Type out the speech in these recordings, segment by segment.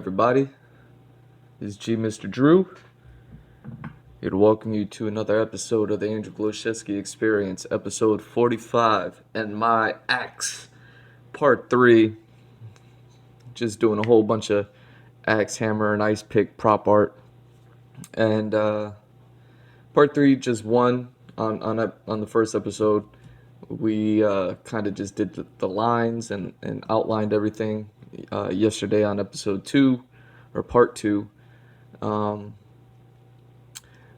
everybody? This is GMrDrew, here to welcome you to another episode of the Glowczewski Experience, episode 45, and my axe, part 3. Just doing a whole bunch of axe, hammer, and ice pick prop art. And part 3, just one on the first episode. We kind of just did the lines and outlined everything yesterday on episode 2, or part 2.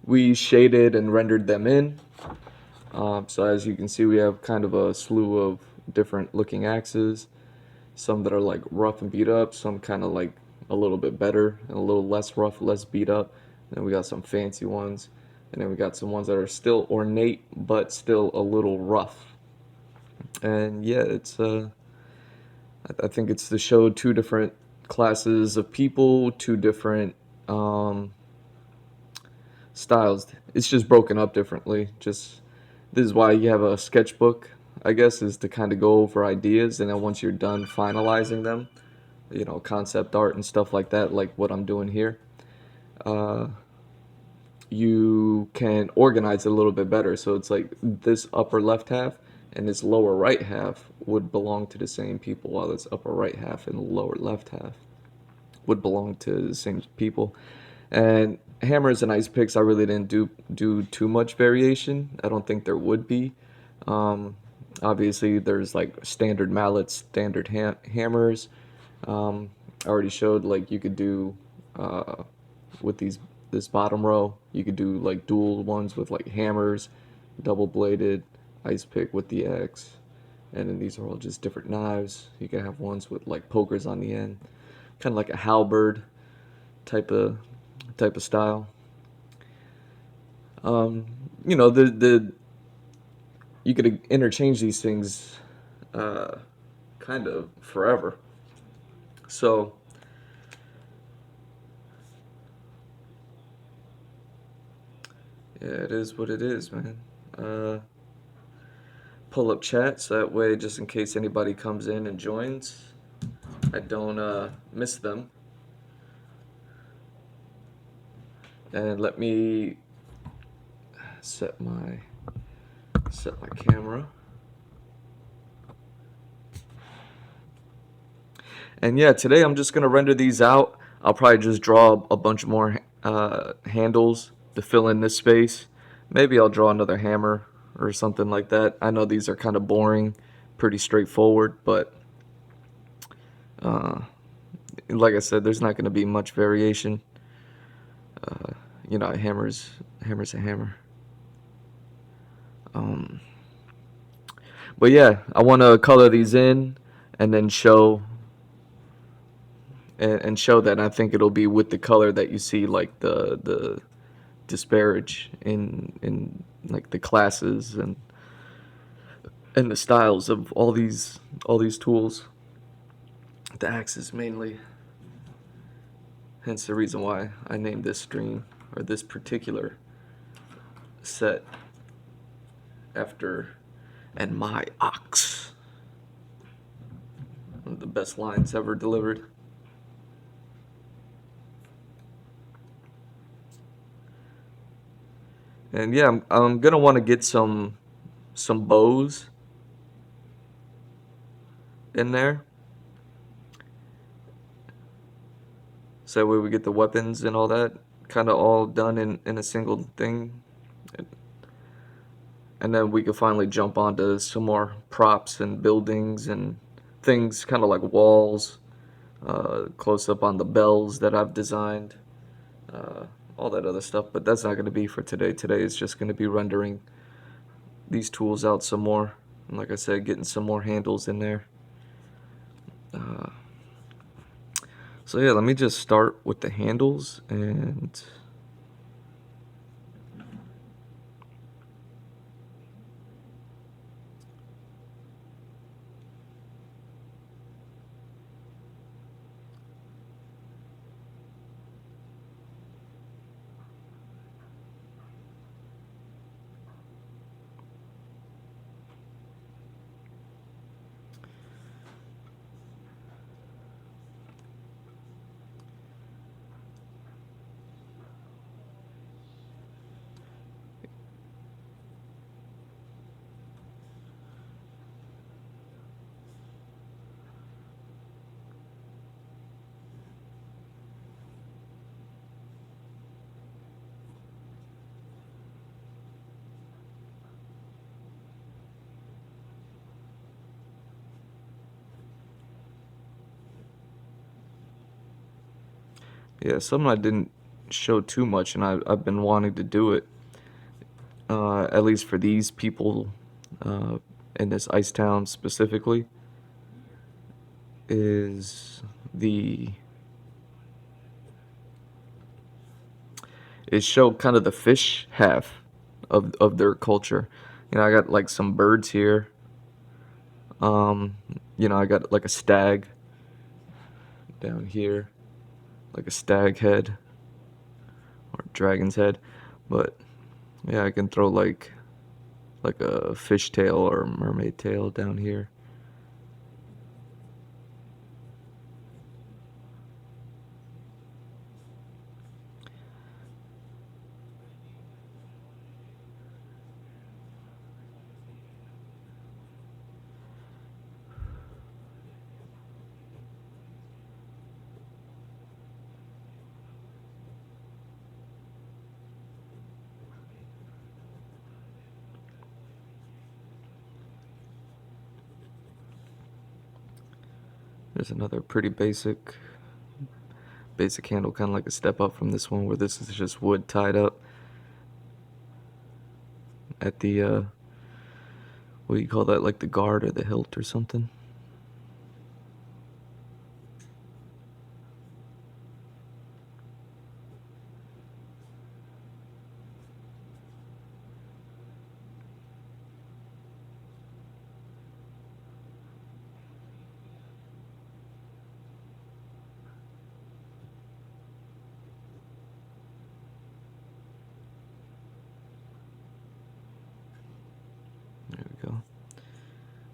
We shaded and rendered them in. So as you can see, we have kind of a slew of different looking axes. Some that are like rough and beat up, some kind of like a little bit better and a little less rough, less beat up. And then we got some fancy ones. And then we got some ones that are still ornate, but still a little rough. And yeah, it's I think it's to show two different classes of people, two different styles. It's just broken up differently. This is why you have a sketchbook, I guess, is to kind of go over ideas, and then once you're done finalizing them, concept art and stuff like that, like what I'm doing here, you can organize it a little bit better. So it's like this upper left half and this lower right half would belong to the same people, while this upper right half and lower left half would belong to the same people. And hammers and ice picks, I really didn't do too much variation. I don't think there would be. Obviously, there's like standard mallets, standard hammers. I already showed like you could do with this bottom row, you could do like dual ones with like hammers, double bladed, ice pick with the X, and then these are all just different knives. You can have ones with like pokers on the end, kind of like a halberd type of style. The you could interchange these things kind of forever. So yeah, it is what it is, man. Pull up chat so that way, just in case anybody comes in and joins, I don't miss them. And let me set my camera. And yeah, today I'm just gonna render these out. I'll probably just draw a bunch more handles to fill in this space. Maybe I'll draw another hammer or something like that. I know these are kind of boring, pretty straightforward, but like I said, there's not going to be much variation. A hammer's a hammer. But yeah, I want to color these in and then show show that. And I think it'll be with the color that you see, like the disparage in like the classes and the styles of all these tools. The axes mainly. Hence the reason why I named this stream, or this particular set, after "and my ox." One of the best lines ever delivered. And yeah, I'm gonna want to get some bows in there, so that way we get the weapons and all that kind of all done in a single thing. And then we could finally jump onto some more props and buildings and things, kind of like walls, close up on the bells that I've designed, all that other stuff. But that's not going to be for today. Today is just going to be rendering these tools out some more. And like I said, getting some more handles in there. So yeah, let me just start with the handles and Yeah, something I didn't show too much, and I've been wanting to do it, at least for these people uh, in this ice town specifically, is the is show kind of the fish half of their culture. You know, I got like some birds here. Um, you know, I got like a stag down here, like a stag head or dragon's head. But yeah, I can throw like a fish tail or a mermaid tail down here. There's another pretty basic handle, kind of like a step up from this one, where this is just wood tied up at the what do you call that, like the guard or the hilt or something. There we go.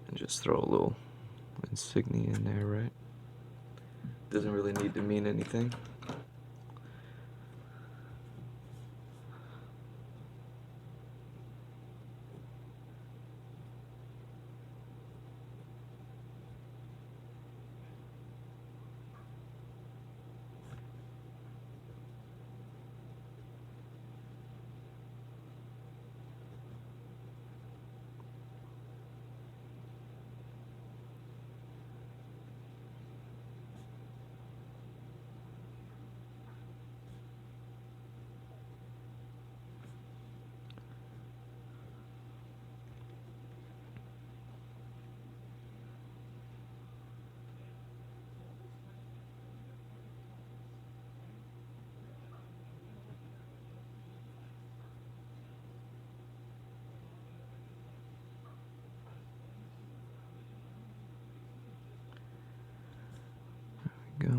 And just throw a little insignia in there, right? Doesn't really need to mean anything. There we go.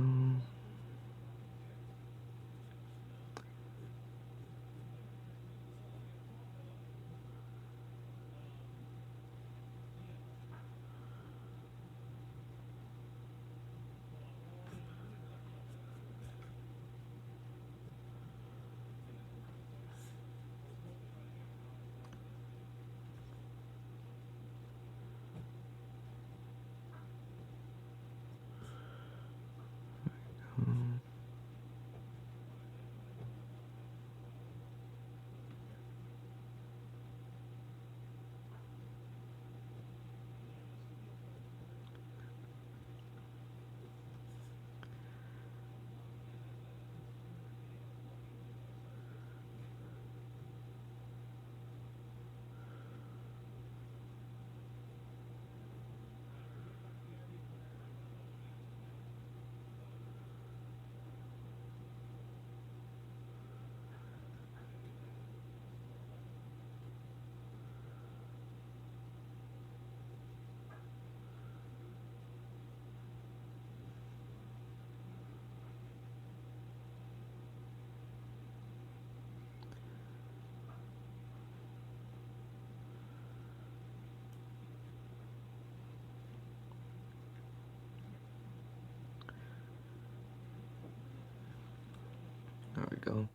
There we go.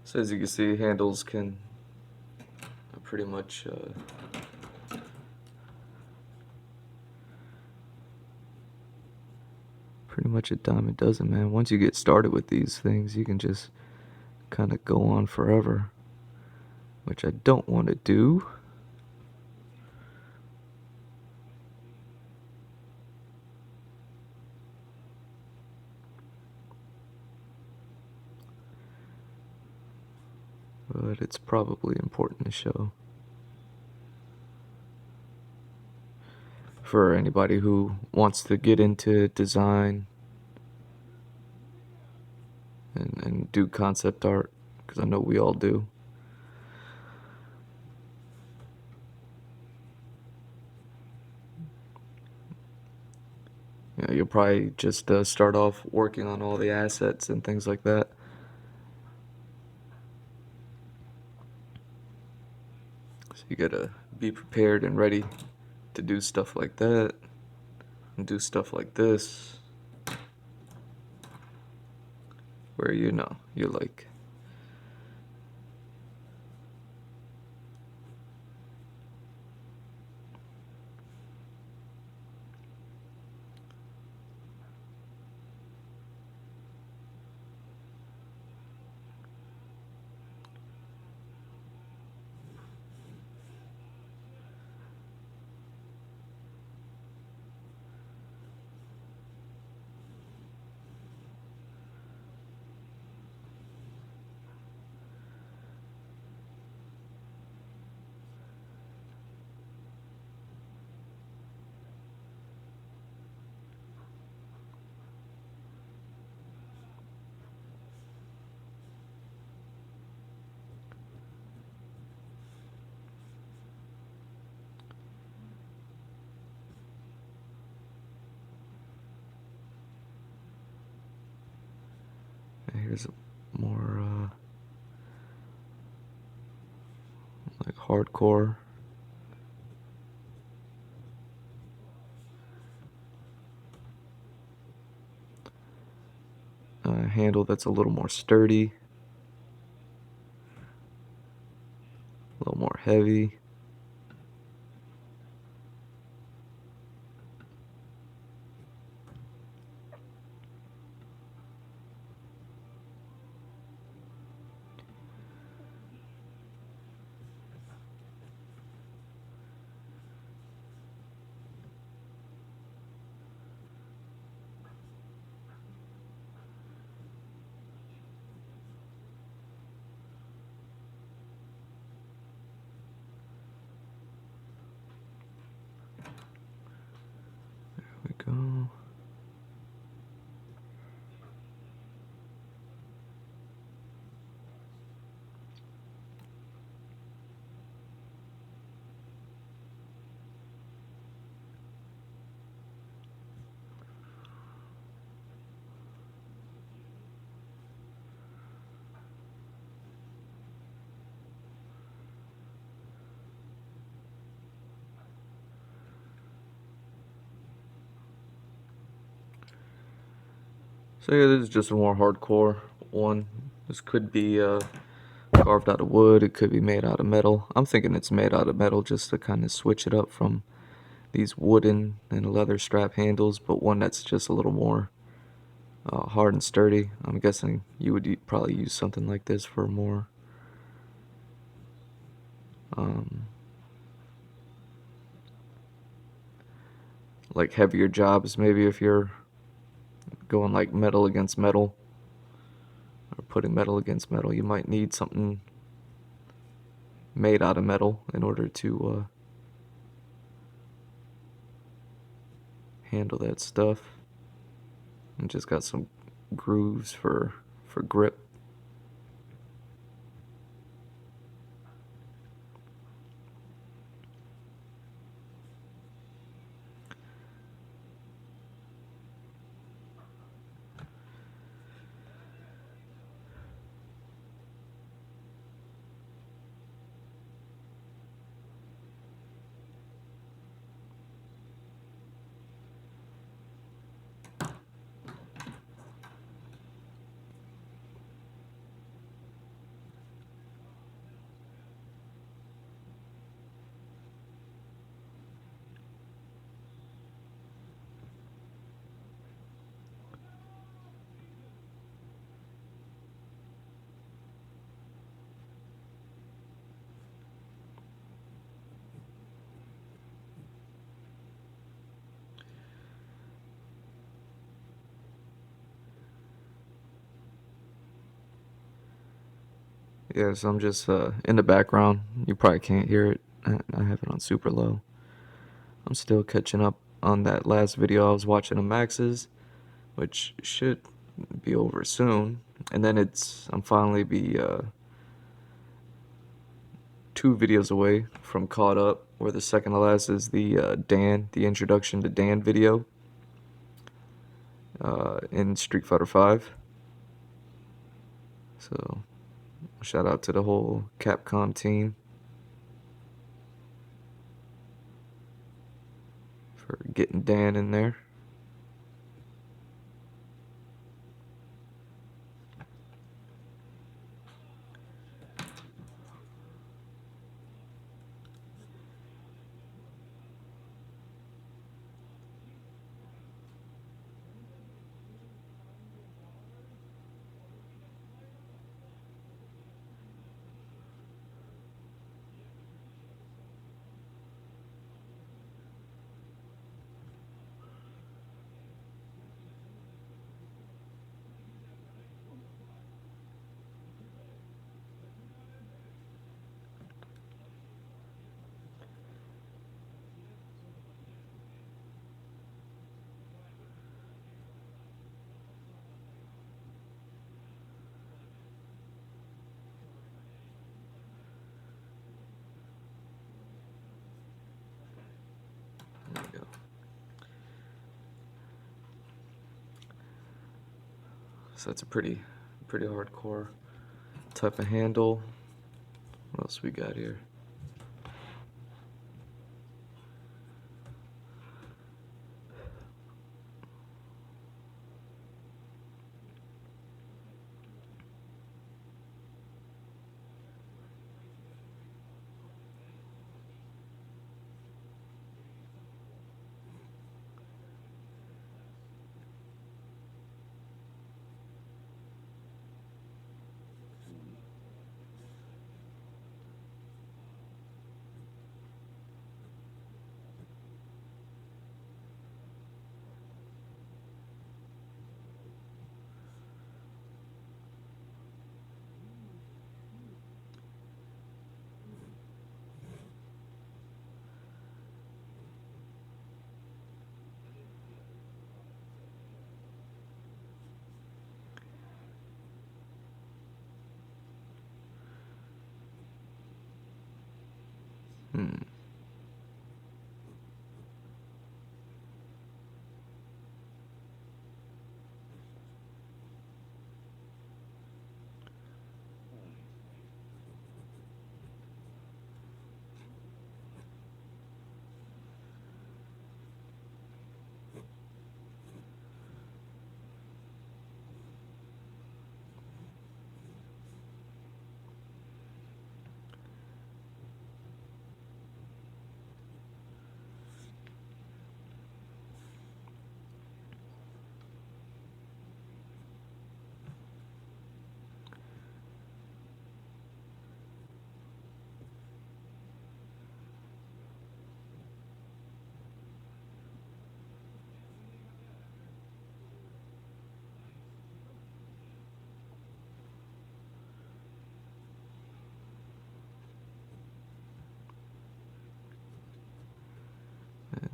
So as you can see, handles can pretty much a dime a dozen, man. Once you get started with these things, you can just kind of go on forever, which I don't want to do. but it's probably important to show for anybody who wants to get into design and do concept art, because I know we all do. You know, you'll probably just start off working on all the assets and things like that. So you gotta be prepared and ready to do stuff like that and do stuff like this, where you know you're like, here's more like hardcore. Handle that's a little more sturdy, a little more heavy. There we go. So yeah, this is just a more hardcore one. This could be carved out of wood, it could be made out of metal. I'm thinking it's made out of metal just to kind of switch it up from these wooden and leather strap handles, but one that's just a little more hard and sturdy. I'm guessing you would probably use something like this for more like heavier jobs, maybe if you're going like metal against metal or putting metal against metal, you might need something made out of metal in order to handle that stuff. And just got some grooves for grip. Yeah, so I'm just in the background. You probably can't hear it. I have it on super low. I'm still catching up on that last video I was watching of Max's, which should be over soon. And then I'm finally be 2 videos away from caught up, where the second to last is the the introduction to Dan video in Street Fighter 5. So shout out to the whole Capcom team for getting Dan in there. There we go. So that's a pretty hardcore type of handle. What else we got here? Hmm.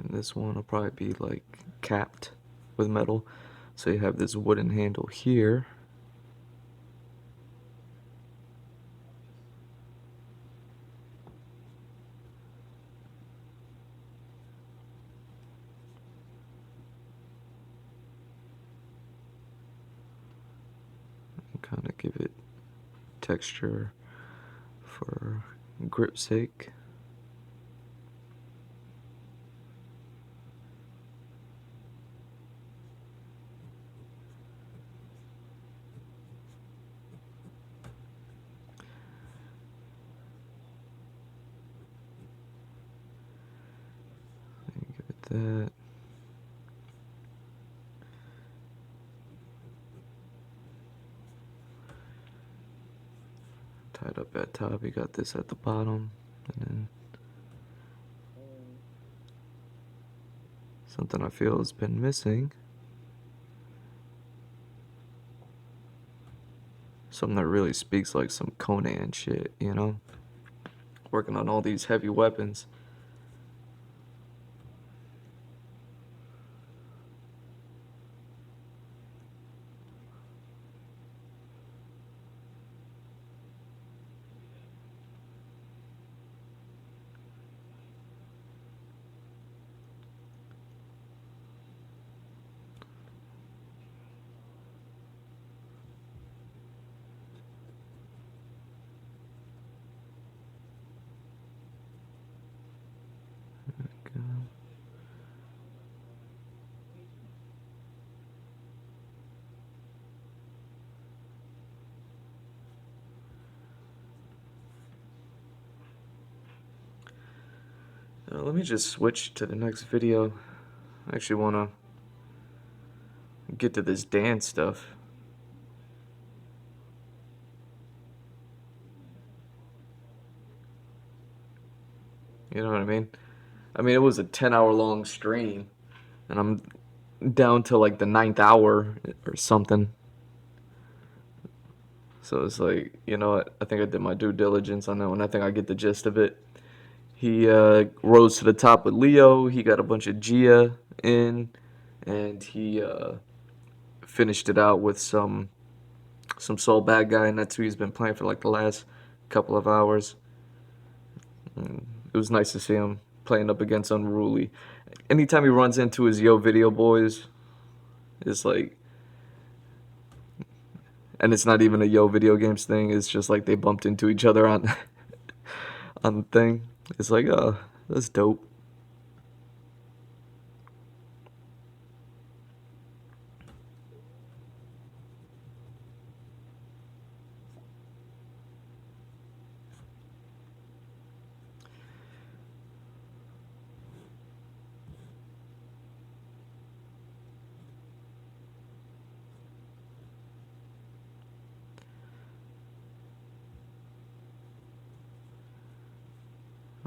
And this one will probably be like capped with metal. So you have this wooden handle here. And kind of give it texture for grip sake. Give it that. Tied up at top, you got this at the bottom, and then something I feel has been missing. Something that really speaks like some Conan shit, you know? Working on all these heavy weapons. Okay. Let me just switch to the next video. I actually want to get to this dance stuff. You know what I mean? I mean, it was a 10-hour long stream, and I'm down to like the 9th hour or something. So it's like, you know what? I think I did my due diligence on that one. I think I get the gist of it. He rose to the top with Leo. He got a bunch of Gia in, and he finished it out with some Soul Bad Guy, and that's who he's been playing for like the last couple of hours. And it was nice to see him playing up against Unruly. Anytime he runs into his Yo Video boys, it's like, and it's not even a Yo Video Games thing. It's just like they bumped into each other on on the thing. It's like, oh, that's dope.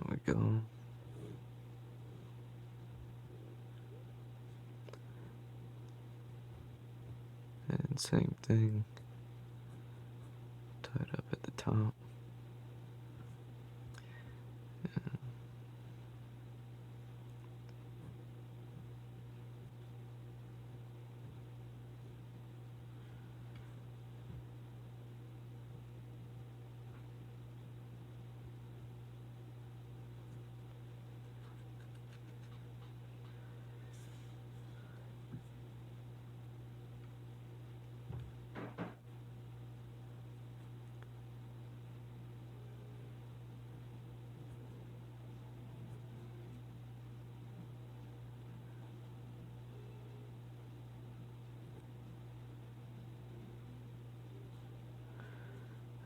There we go. And same thing. Tied up at the top.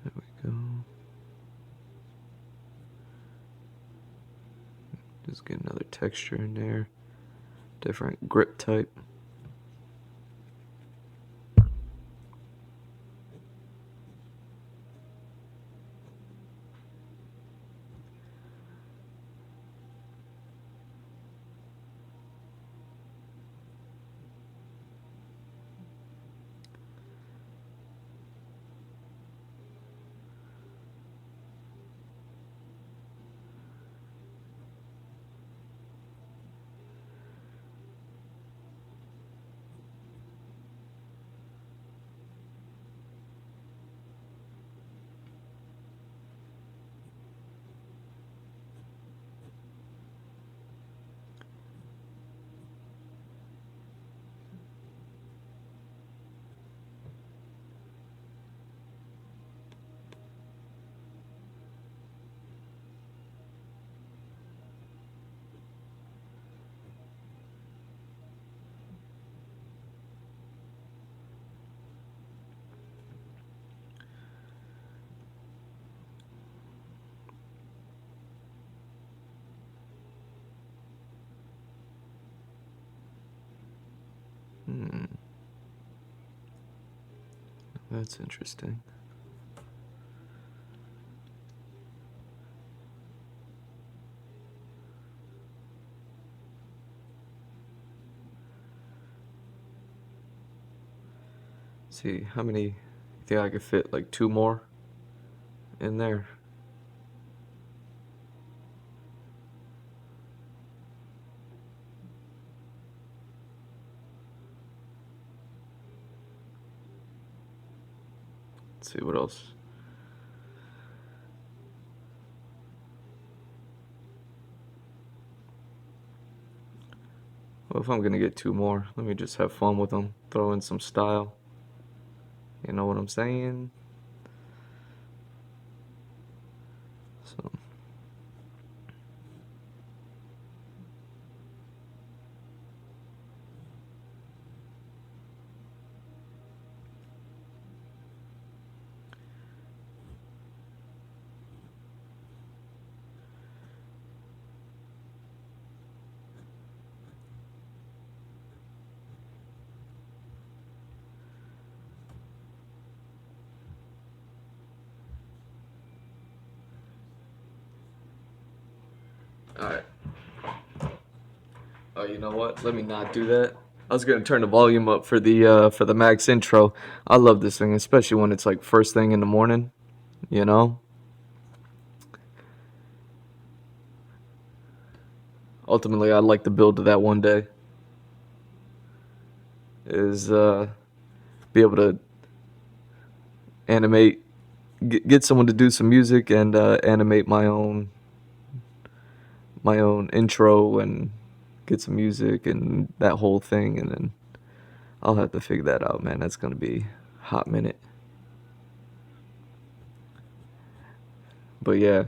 There we go. Just get another texture in there. Different grip type. That's interesting. See, how many think I could fit like 2 more in there. Let's see what else. Well, if I'm gonna get 2 more, let me just have fun with them. Throw in some style. You know what I'm saying? So. Alright. Oh, you know what? Let me not do that. I was gonna turn the volume up for the max intro. I love this thing, especially when it's like first thing in the morning, you know? Ultimately, I'd like to build to that one day. Is be able to animate, get someone to do some music and animate my own intro and get some music and that whole thing, and then I'll have to figure that out, man. That's gonna be a hot minute. But yeah,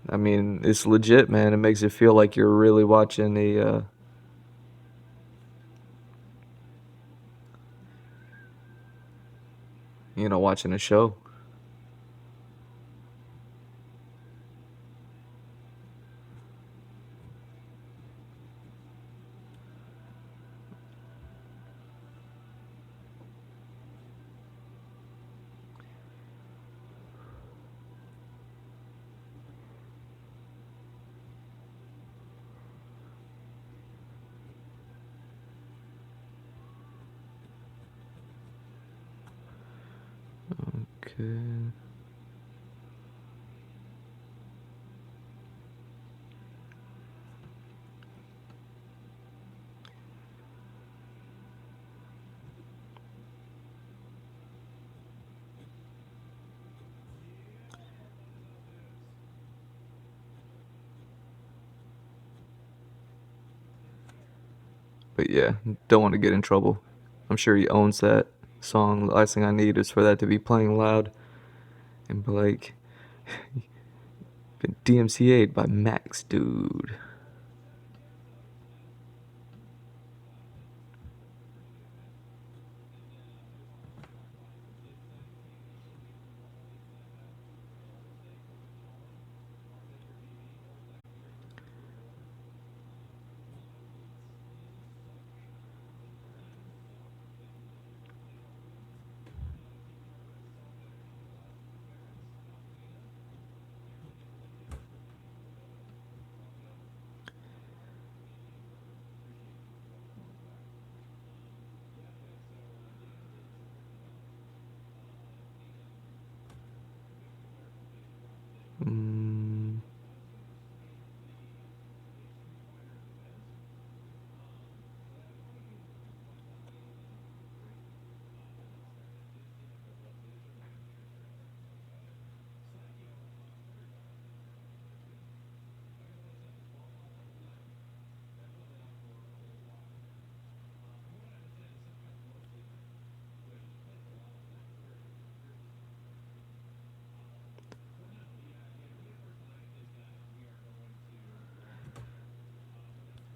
I mean, it's legit, man. It makes it feel like you're really watching watching a show. Okay. But yeah, don't want to get in trouble. I'm sure he owns that song. The last thing I need is for that to be playing loud and be like, been DMCA'd by Max, dude. Mm.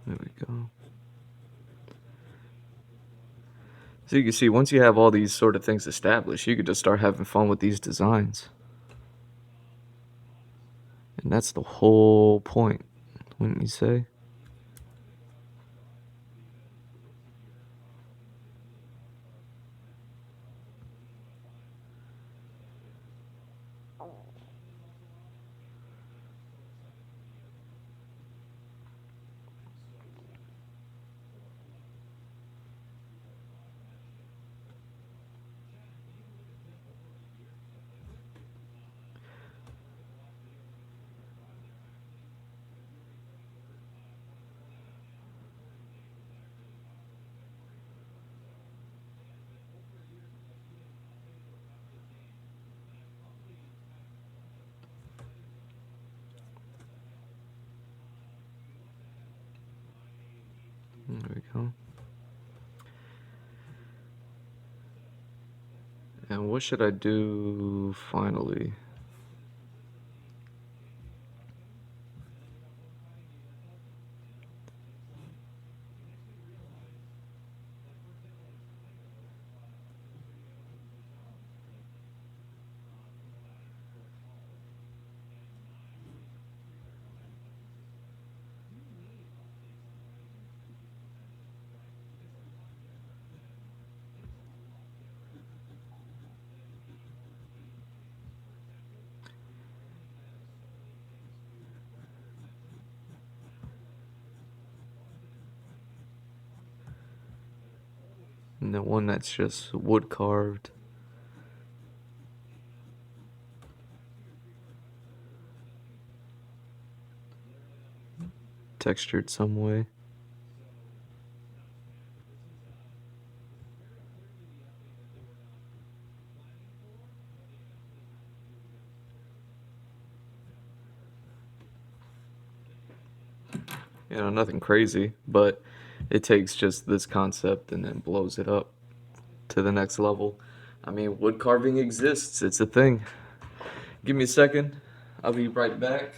There we go. So you can see, once you have all these sort of things established, you could just start having fun with these designs. And that's the whole point, wouldn't you say? what should I do finally? And the one that's just wood carved. Textured some way. You know, nothing crazy, but it takes just this concept and then blows it up to the next level. I mean, wood carving exists, it's a thing. Give me a second, I'll be right back.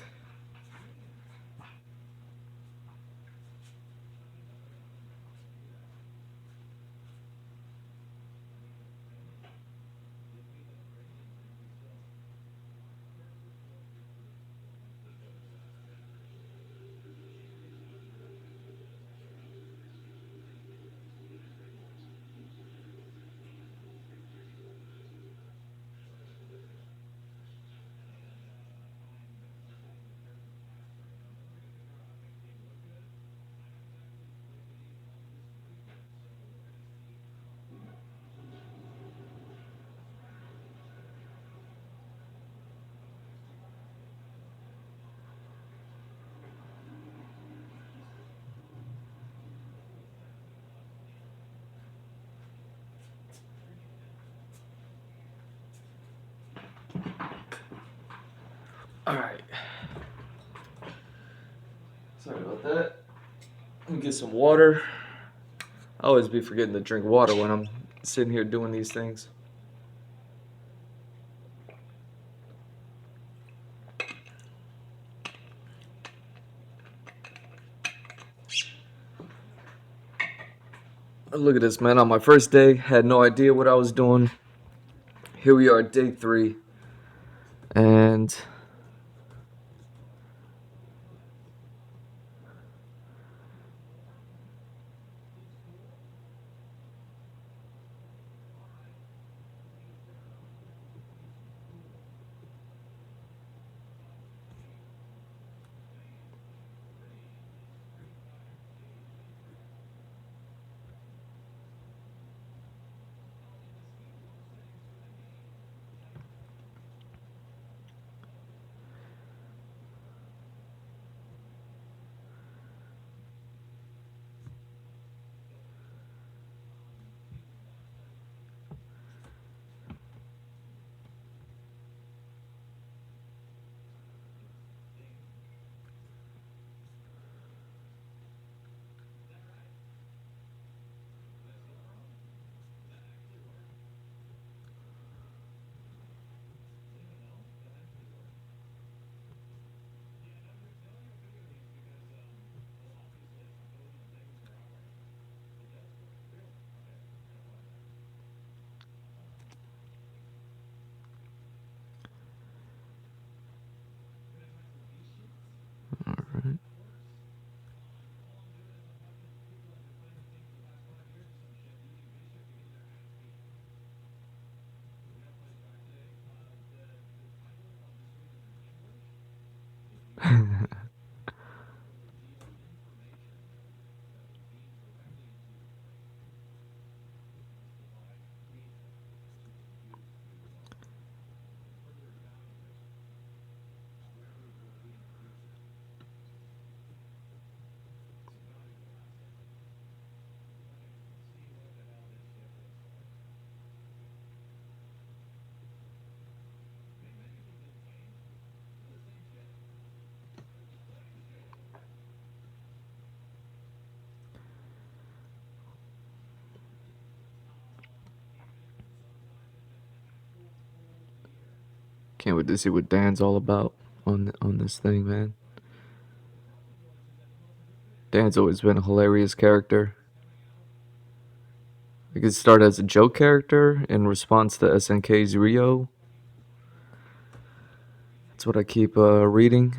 Alright. Sorry about that. Let me get some water. I always be forgetting to drink water when I'm sitting here doing these things. Look at this, man. On my first day, had no idea what I was doing. Here we are, day 3. And Can't wait to see what Dan's all about on this thing, man. Dan's always been a hilarious character. It could start as a joke character in response to SNK's Rio. That's what I keep reading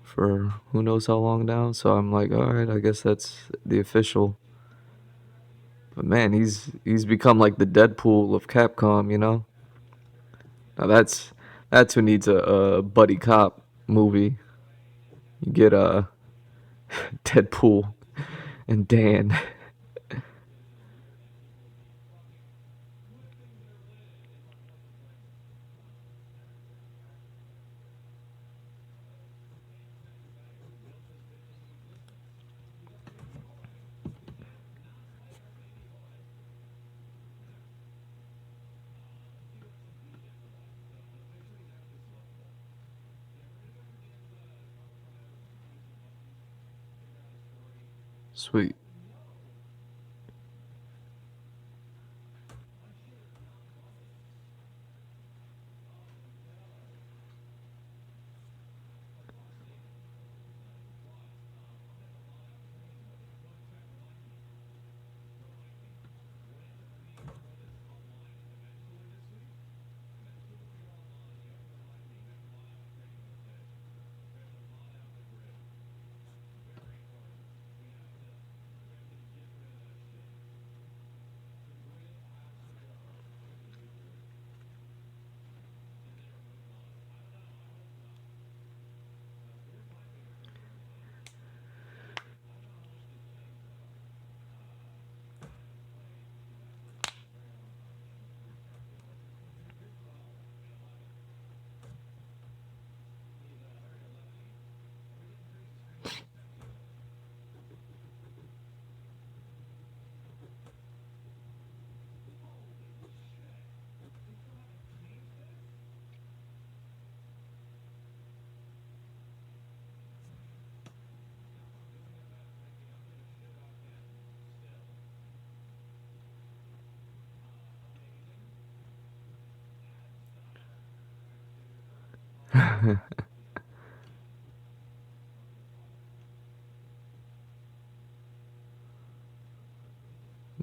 for who knows how long now. So I'm like, all right, I guess that's the official. But man, he's become like the Deadpool of Capcom, you know. Now that's who needs a buddy cop movie. You get Deadpool and Dan. Sweet.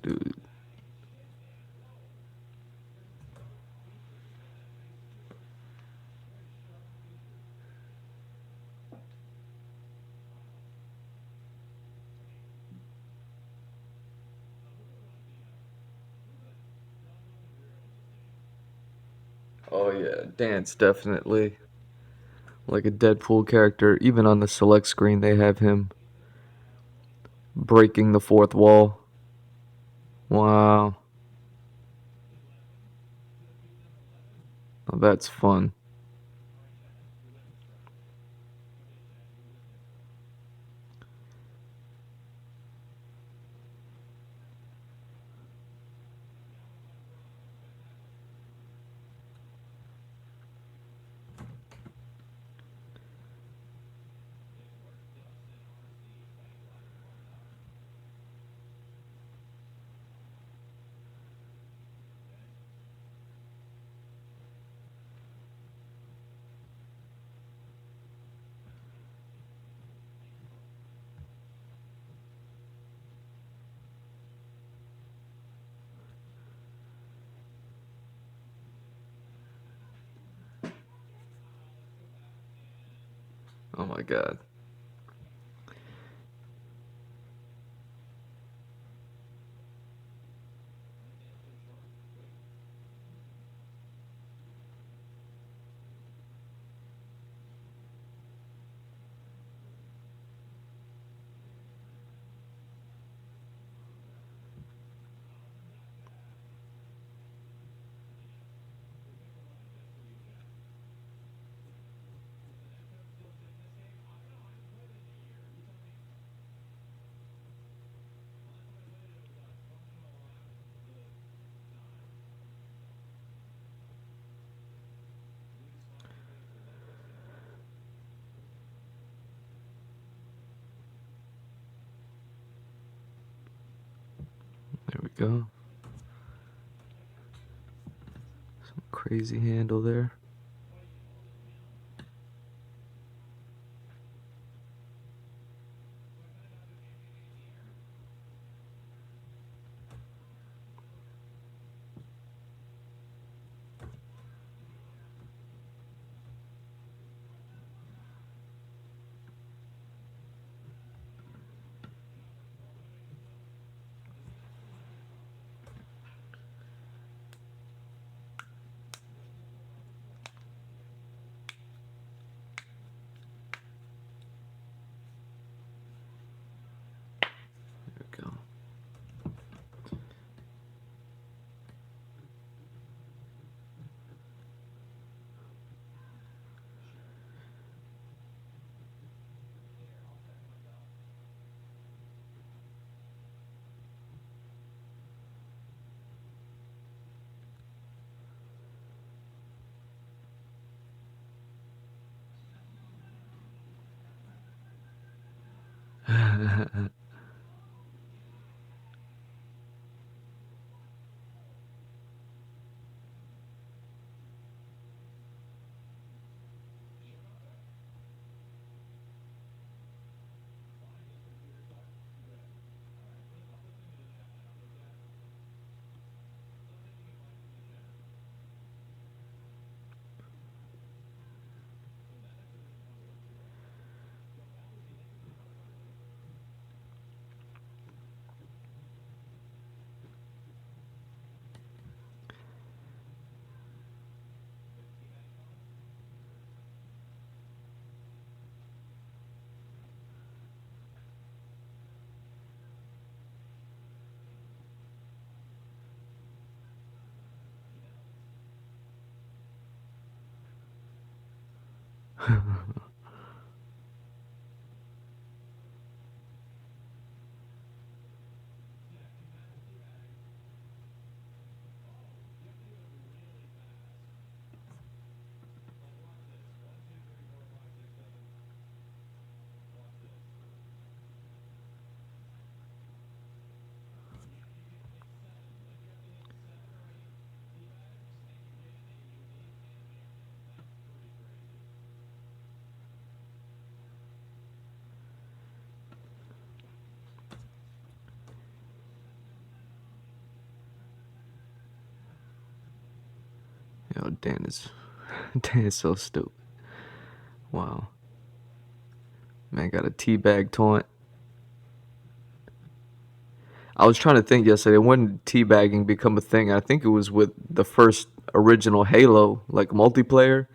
Dude. Oh yeah, Dan's definitely like a Deadpool character. Even on the select screen, they have him breaking the fourth wall. Wow, oh, that's fun. Oh my god. There we go. Some crazy handle there. Yo, Dan is so stupid. Wow. Man got a teabag taunt. I was trying to think yesterday, when did teabagging become a thing? I think it was with the first original Halo, like multiplayer.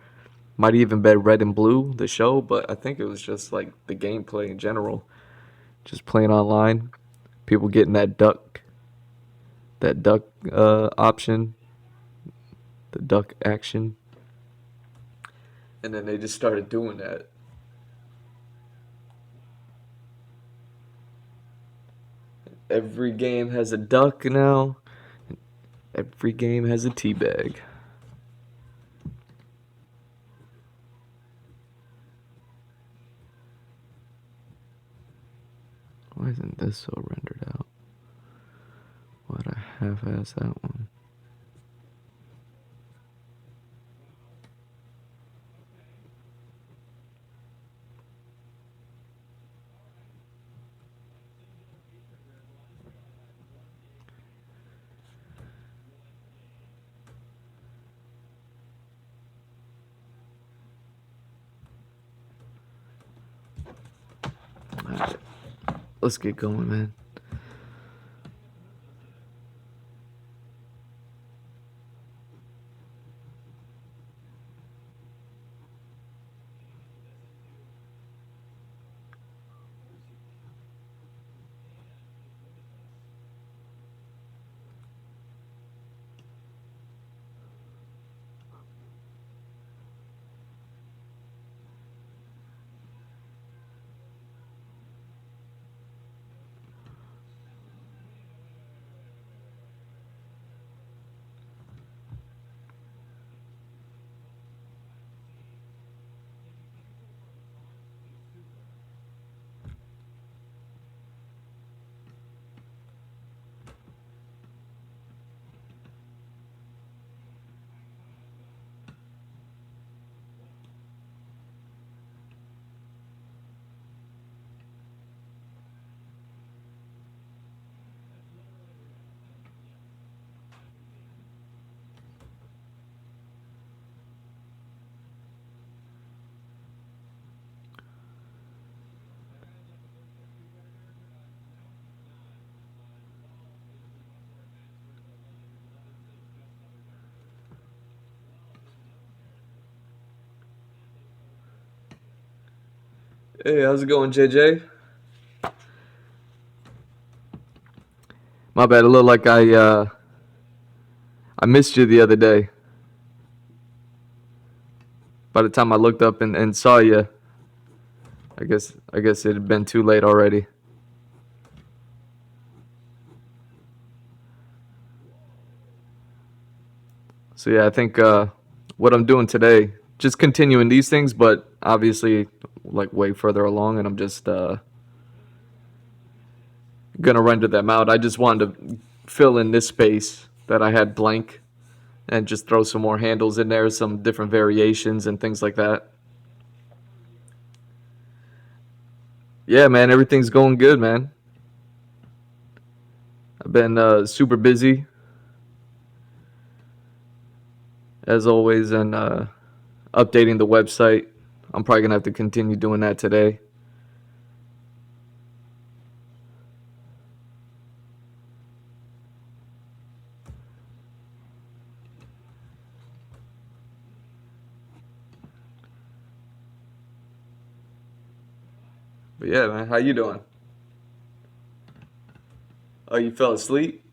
Might even been Red and Blue, the show, but I think it was just like the gameplay in general. Just playing online. People getting that duck option, the duck action. And then they just started doing that. Every game has a duck now. Every game has a teabag. Why isn't this so rendered out? Why'd I half-ass that one? Alright, let's get going, man. Hey, how's it going, JJ? My bad. It looked like I missed you the other day. By the time I looked up and saw you, I guess it had been too late already. So yeah, I think what I'm doing today, just continuing these things, but obviously like way further along, and I'm just gonna render them out. I just wanted to fill in this space that I had blank and just throw some more handles in there, some different variations and things like that. Yeah, man, everything's going good, man. I've been super busy as always, and updating the website. I'm probably gonna have to continue doing that today. But yeah, man, how you doing? Oh, you fell asleep?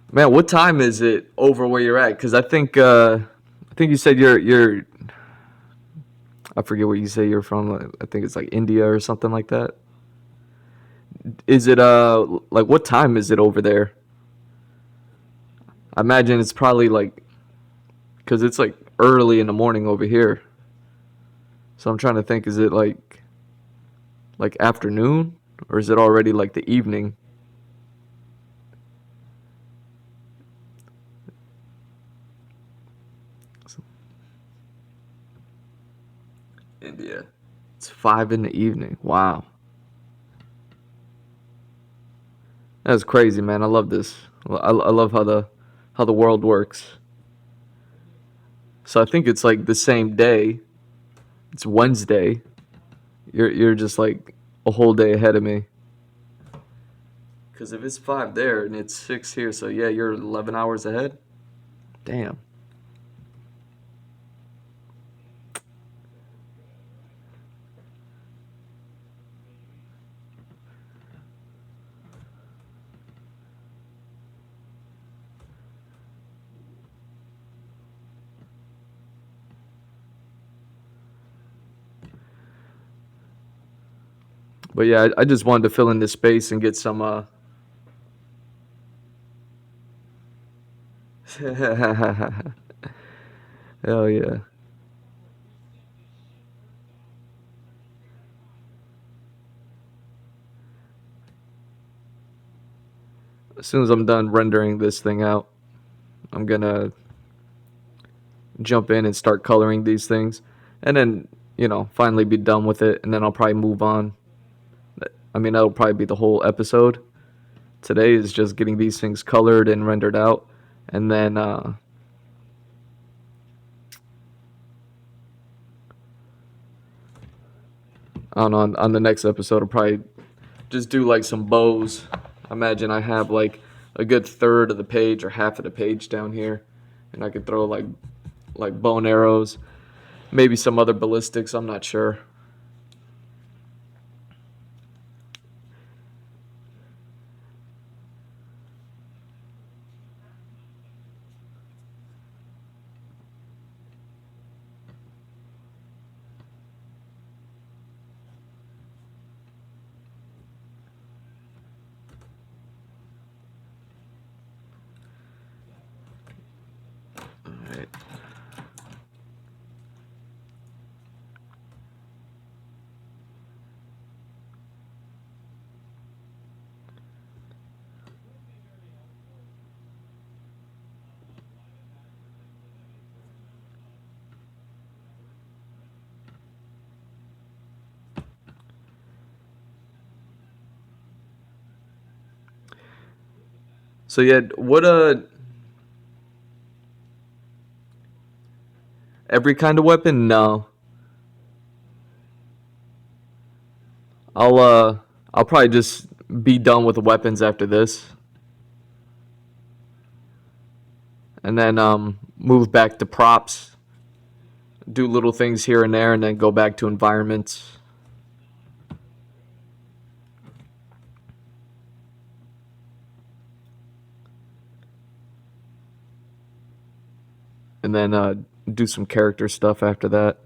Man, what time is it over where you're at? Because I think you said you're I forget where you say you're from. I think it's like India or something like that. Is it like what time is it over there? I imagine it's probably like because it's like early in the morning over here. So I'm trying to think, is it like afternoon or is it already like the evening? India. It's 5 in the evening. Wow, that's crazy, man. I love this. I love how the world works. So I think it's like the same day. It's Wednesday. You're just like a whole day ahead of me. Because if it's 5 there and it's 6 here, so yeah, you're 11 hours ahead. Damn. But yeah, I just wanted to fill in this space and get some. Hell yeah. As soon as I'm done rendering this thing out, I'm gonna jump in and start coloring these things, and then finally be done with it, and then I'll probably move on. I mean, that'll probably be the whole episode. Today is just getting these things colored and rendered out, and then on the next episode I'll probably just do like some bows. I imagine I have like a good third of the page or half of the page down here, and I could throw like bow and arrows, maybe some other ballistics. I'm not sure. All right. So yeah, what every kind of weapon? No, I'll uh I'll probably just be done with the weapons after this, and then move back to props, do little things here and there, and then go back to environments. And then do some character stuff after that.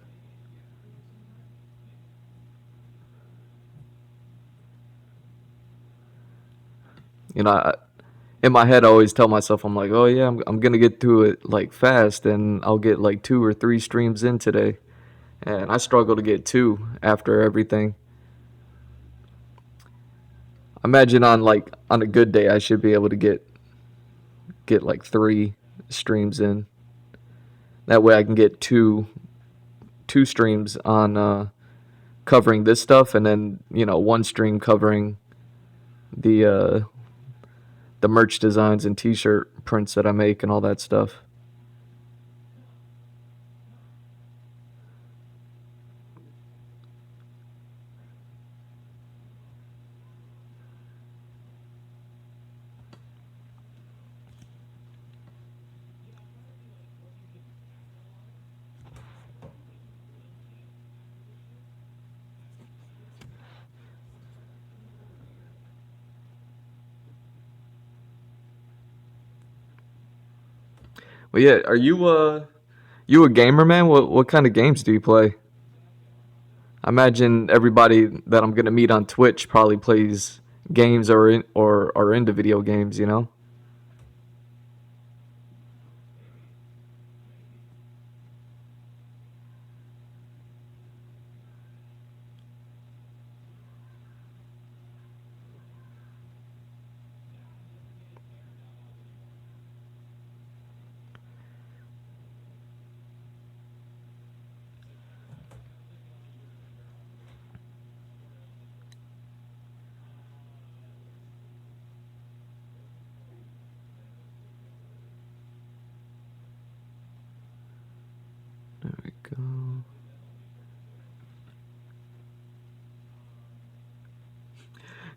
You know, in my head, I always tell myself, I'm like, oh yeah, I'm gonna get through it like fast, and I'll get like 2 or 3 streams in today, and I struggle to get 2 after everything. Imagine on a good day I should be able to get like 3 streams in. That way I can get two streams on covering this stuff, and then 1 stream covering the the merch designs and T-shirt prints that I make and all that stuff. Well, yeah, are you a gamer, man? What kind of games do you play? I imagine everybody that I'm gonna meet on Twitch probably plays games or are into video games. There we go.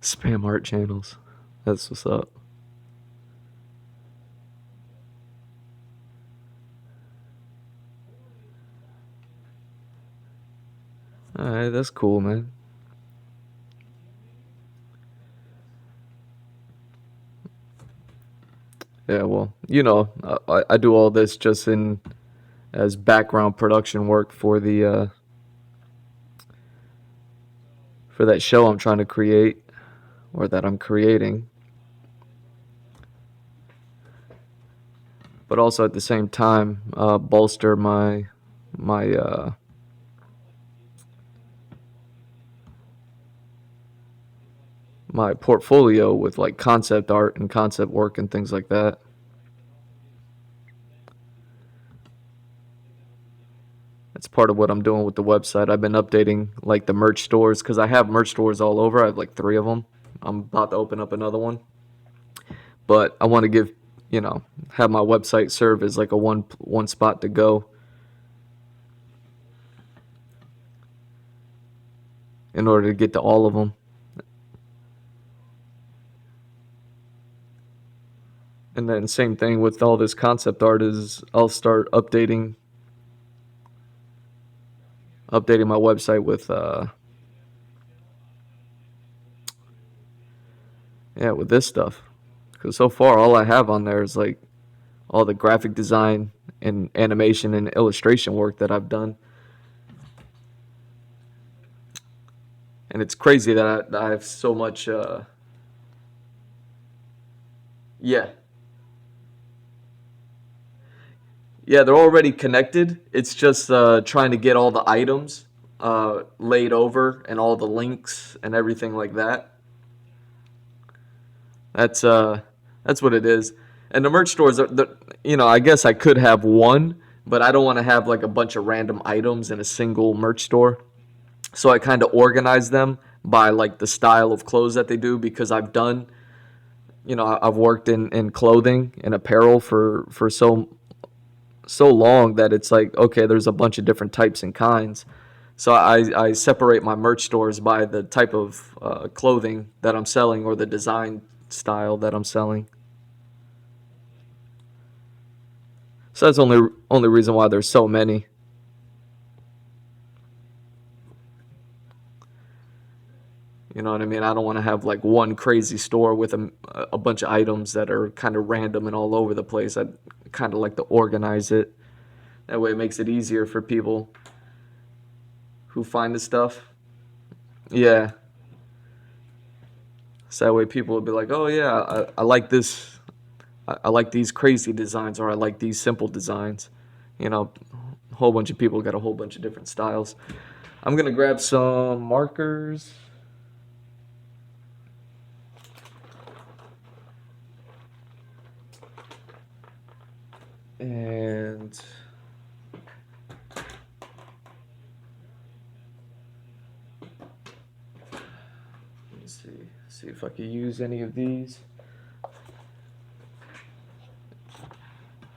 Spam art channels. That's what's up. All right, that's cool, man. Yeah, well, I do all this just in as background production work for that show I'm trying to create or that I'm creating, but also at the same time bolster my my portfolio with like concept art and concept work and things like that. That's part of what I'm doing with the website. I've been updating like the merch stores because I have merch stores all over. I have like 3 of them. I'm about to open up another one, but I want to have my website serve as like a one spot to go in order to get to all of them. And then same thing with all this concept art is I'll start updating my website with yeah, with this stuff. Because so far all I have on there is like all the graphic design and animation and illustration work that I've done. And it's crazy that I have so much yeah. Yeah, they're already connected. It's just trying to get all the items laid over and all the links and everything like that. That's uh that's what it is. And the merch stores I guess I could have one, but I don't want to have like a bunch of random items in a single merch store. So I kind of organize them by like the style of clothes that they do because I've worked in clothing and apparel for so long that it's like okay, there's a bunch of different types and kinds. So I separate my merch stores by the type of clothing that I'm selling or the design style that I'm selling. So that's only reason why there's so many. You know what I mean? I don't want to have like one crazy store with a bunch of items that are kind of random and all over the place. I kind of like to organize it. That way it makes it easier for people who find the stuff. Yeah. So that way people will be like, oh yeah, I like this. I like these crazy designs or I like these simple designs. You know, A whole bunch of people got a whole bunch of different styles. I'm gonna grab some markers. And let me see if I can use any of these.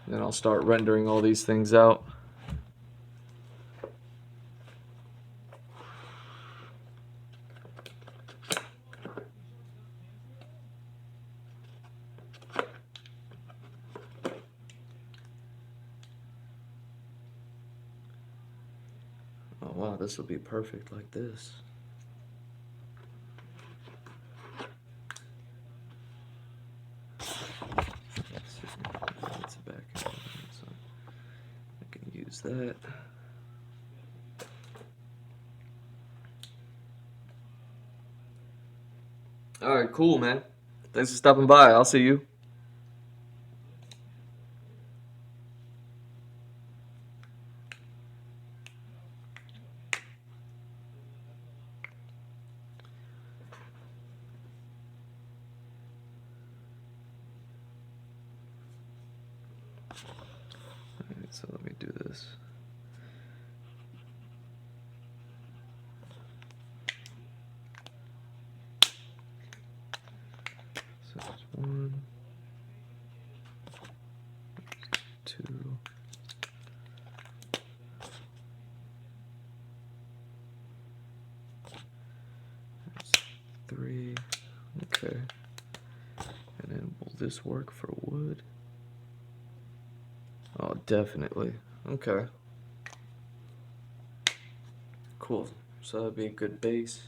Then I'll start rendering all these things out. Oh wow, this will be perfect like this. That's a back end, so I can use that. Alright, cool, man. Thanks for stopping by. I'll see you. Alright, so let me do this. So there's 1, 2, 3. Okay. And then will this work for wood? Oh, definitely. Okay. Cool. So that'd be a good base.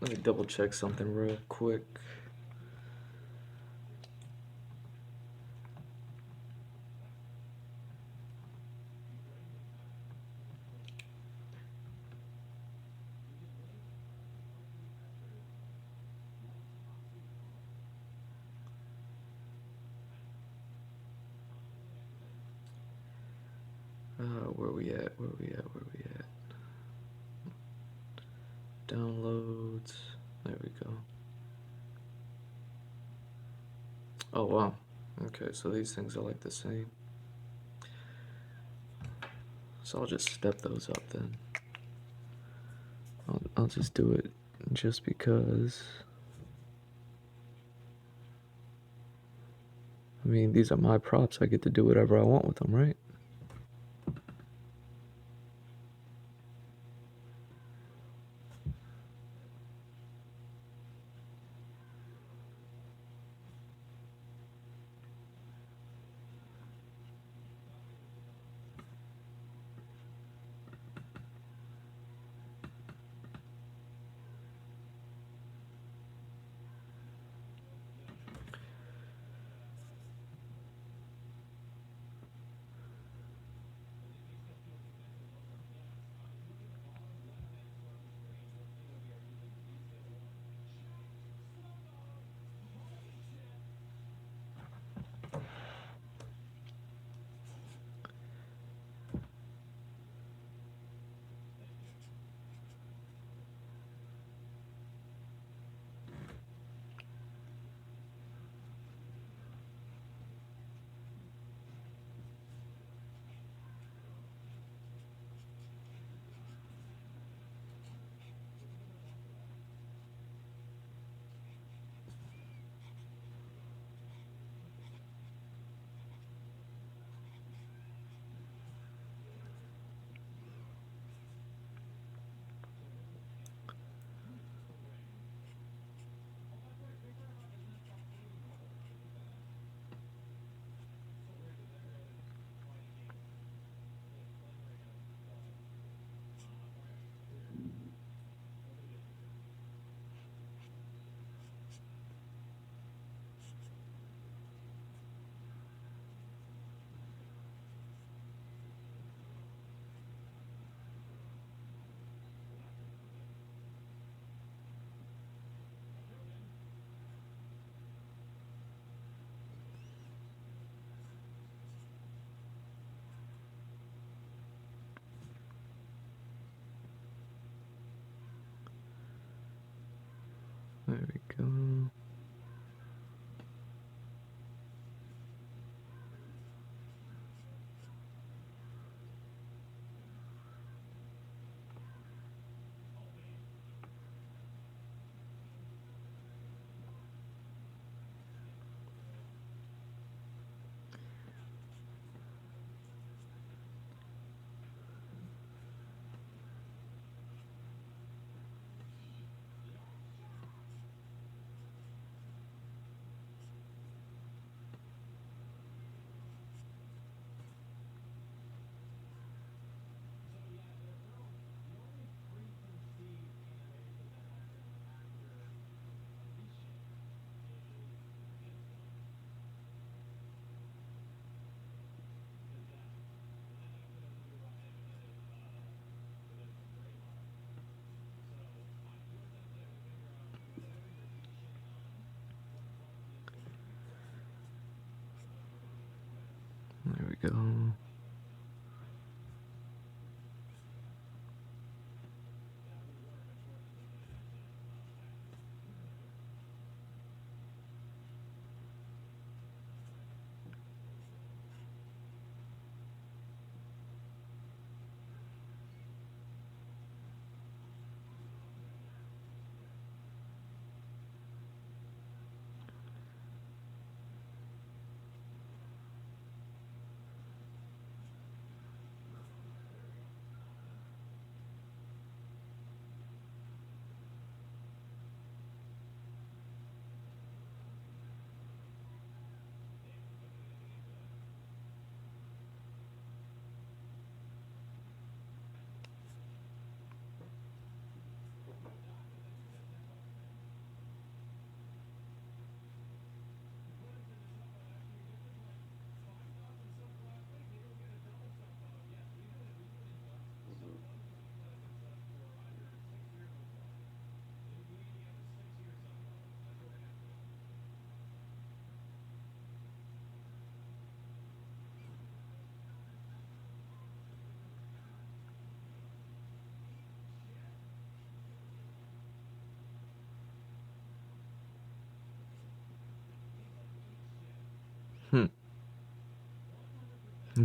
Let me double check something real quick. Where we at? Downloads. There we go. Oh wow. Okay, so these things are like the same. So I'll just step those up then. I'll just do it just because. I mean, these are my props. I get to do whatever I want with them, right?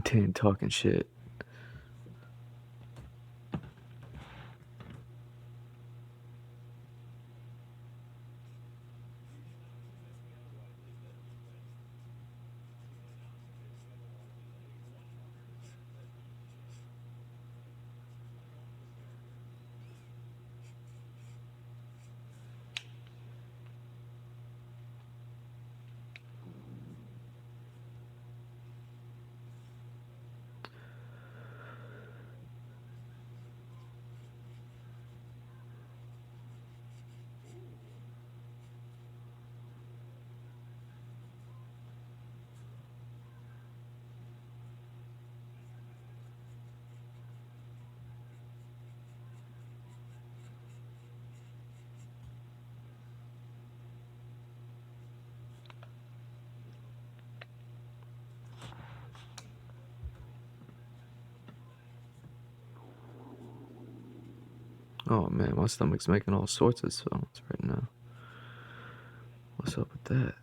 content talking shit. Oh man, my stomach's making all sorts of sounds right now. What's up with that?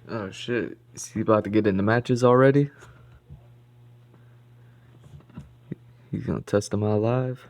Oh shit, is he about to get into matches already? He's gonna test him out live?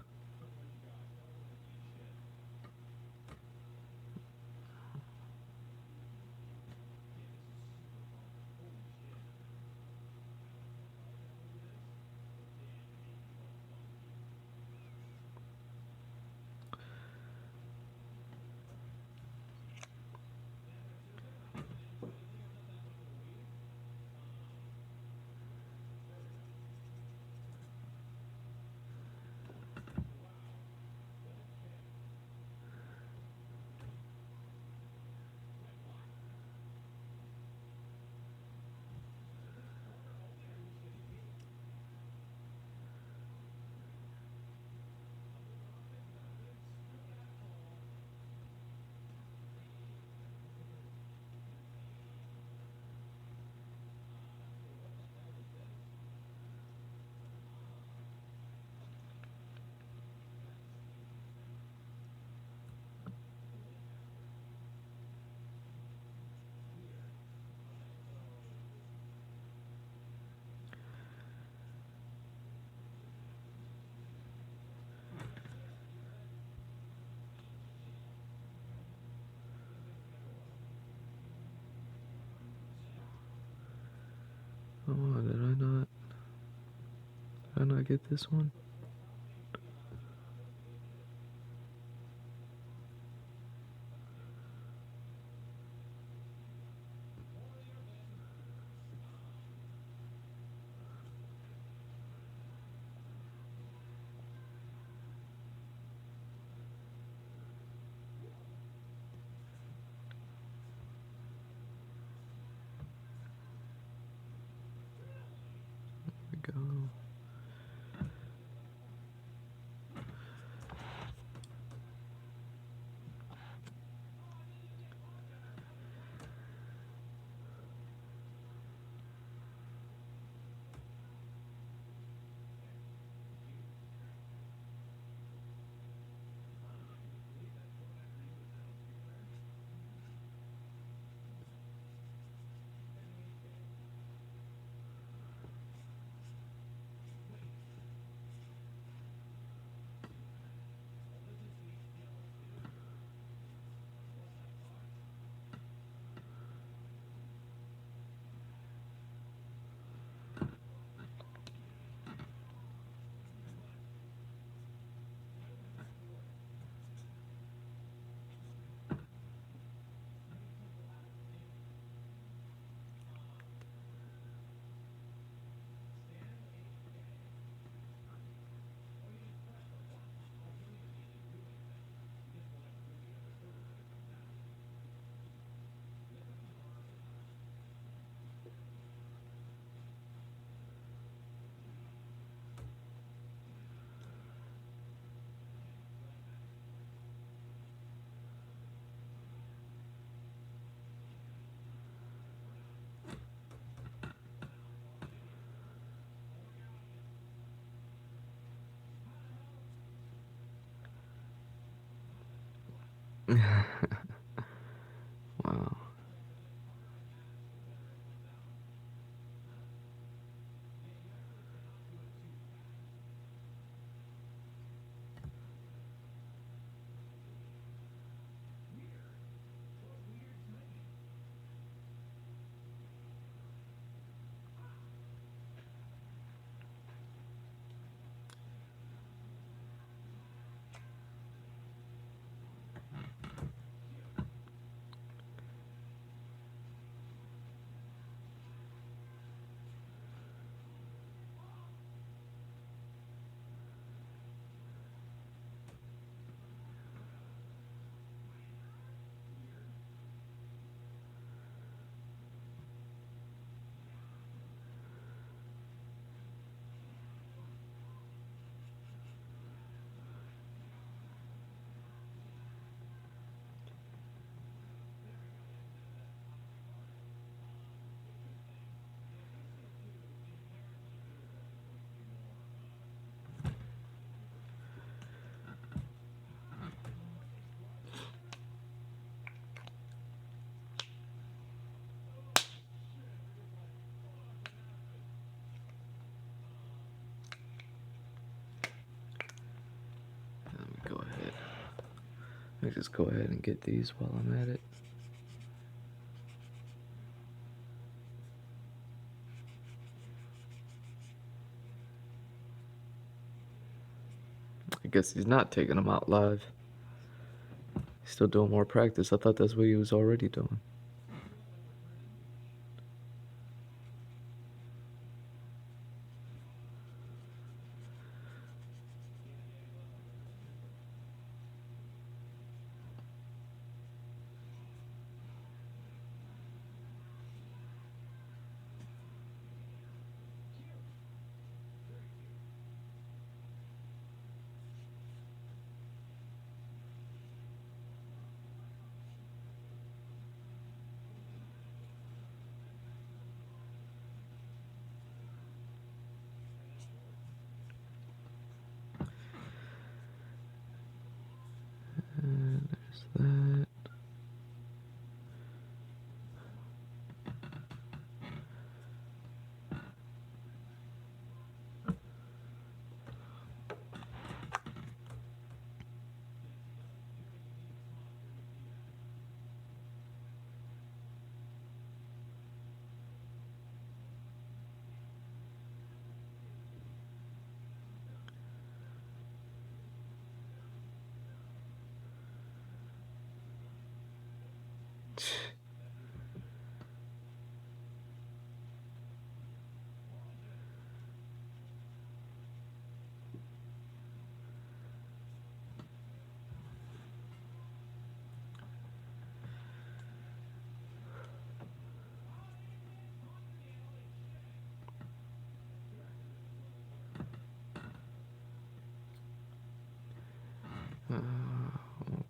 Oh, did I not get this one? There we go. Wow. Let me go ahead. Let me just go ahead and get these while I'm at it. I guess he's not taking them out live. He's still doing more practice. I thought that's what he was already doing. And there's that.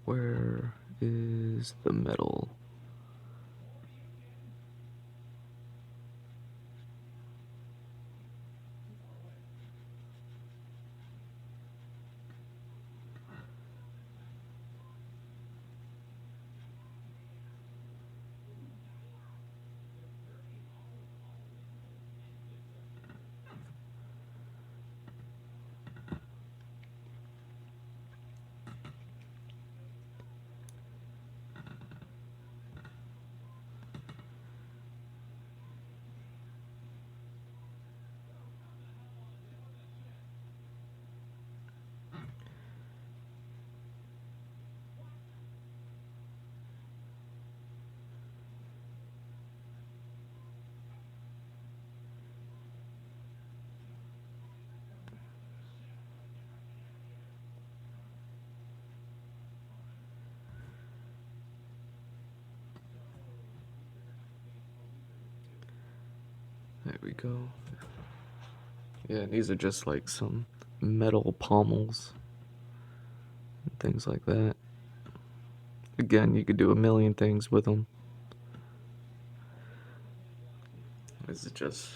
Where is the metal? There we go. Yeah, these are just like some metal pommels and things like that. Again, you could do a million things with them. This is just...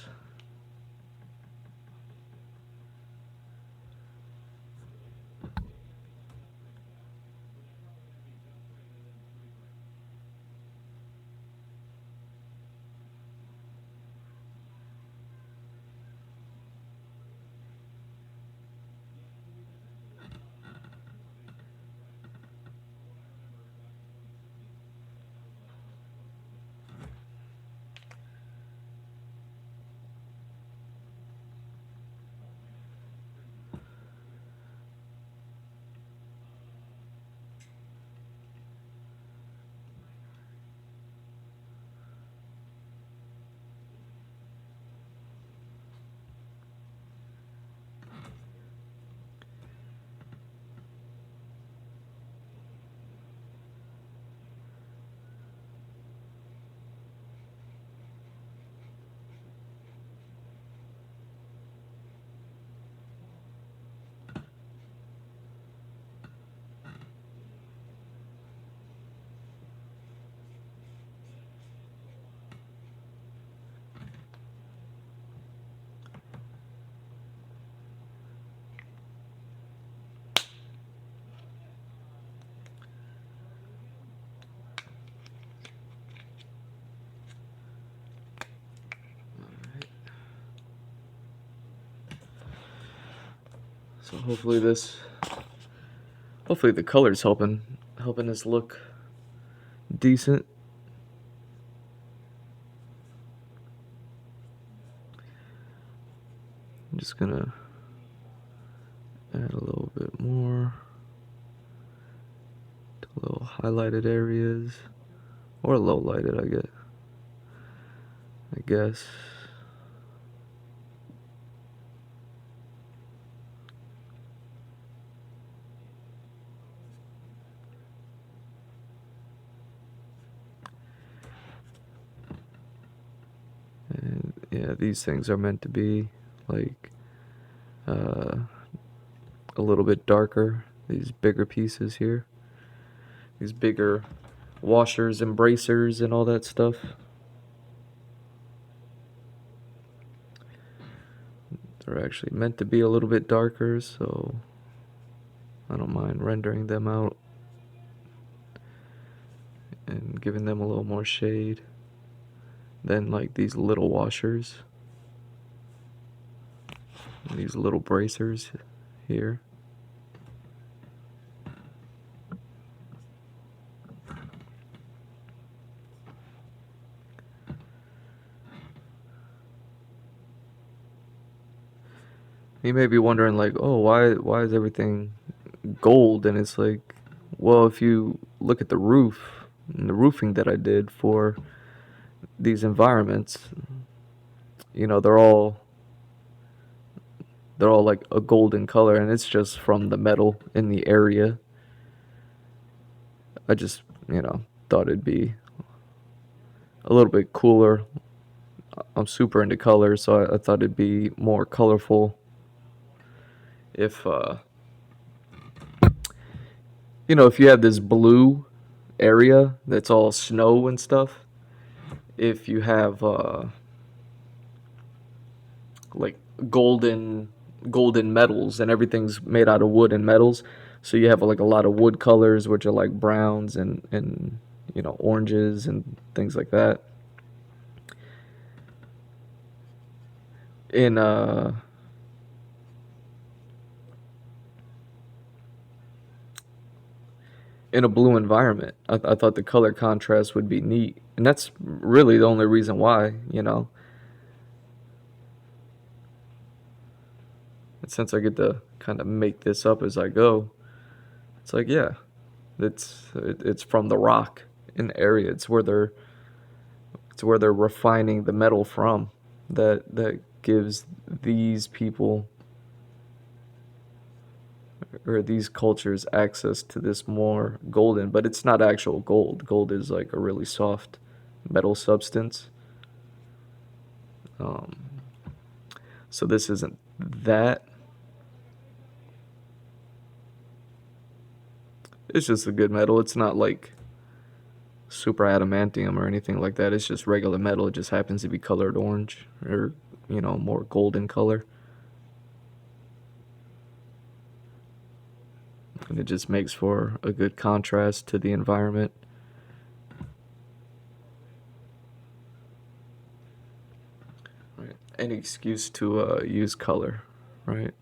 So hopefully the color's helping this look decent. I'm just gonna add a little bit more to little highlighted areas, or low lighted, I guess. And yeah, these things are meant to be like a little bit darker. These bigger pieces here, these bigger washers and bracers and all that stuff. They're actually meant to be a little bit darker, so I don't mind rendering them out and giving them a little more shade than like these little washers, these little bracers here. You may be wondering like, oh, why is everything gold? And it's like, well, if you look at the roof and the roofing that I did for these environments, you know, they're all like a golden color, and it's just from the metal in the area. I just, thought it'd be a little bit cooler. I'm super into color, so I thought it'd be more colorful if if you have this blue area that's all snow and stuff, if you have like golden metals, and everything's made out of wood and metals, so you have like a lot of wood colors, which are like browns and oranges and things like that. In in a blue environment, I thought the color contrast would be neat, and that's really the only reason why. And since I get to kind of make this up as I go, it's like, yeah, it's from the rock in the area. It's where they're refining the metal from, that gives these people or these cultures access to this more golden, but it's not actual gold. Gold is like a really soft metal substance. Um, so this isn't that. It's just a good metal. It's not like super adamantium or anything like that. It's just regular metal. It just happens to be colored orange, or more golden color. And it just makes for a good contrast to the environment. Right. Any excuse to use color, right?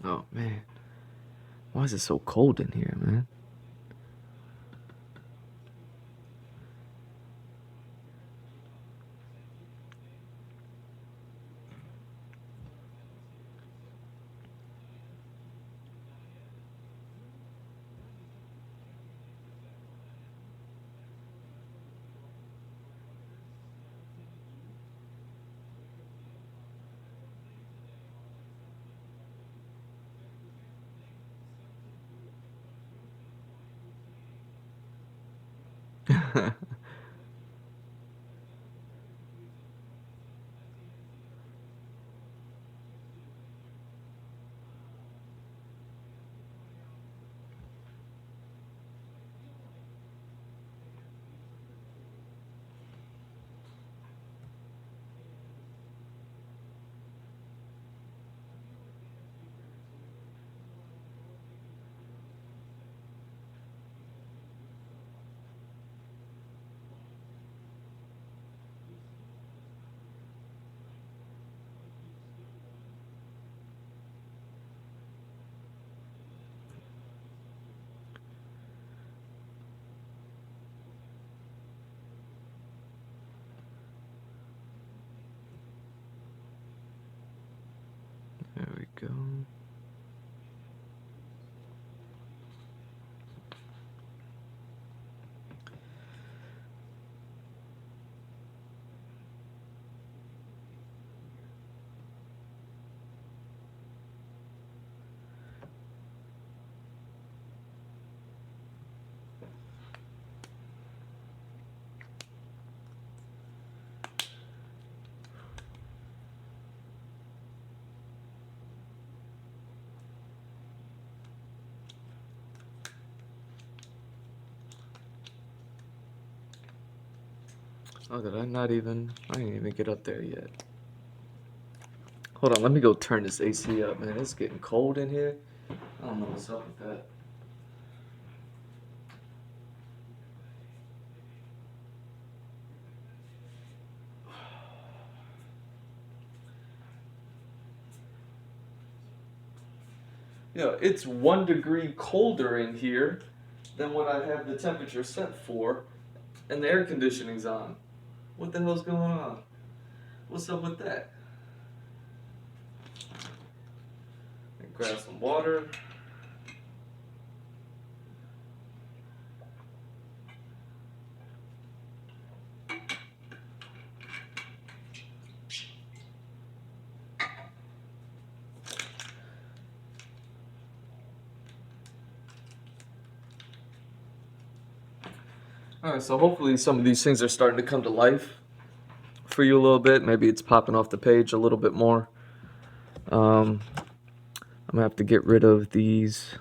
Oh man, why is it so cold in here, man? There we go. Oh, did I not even? I didn't even get up there yet. Hold on, let me go turn this AC up, man. It's getting cold in here. I don't know what's up with that. Yeah, it's 1 degree colder in here than what I have the temperature set for, and the air conditioning's on. What the hell's going on? What's up with that? Grab some water. Alright, so hopefully some of these things are starting to come to life for you a little bit. Maybe it's popping off the page a little bit more. I'm gonna have to get rid of these.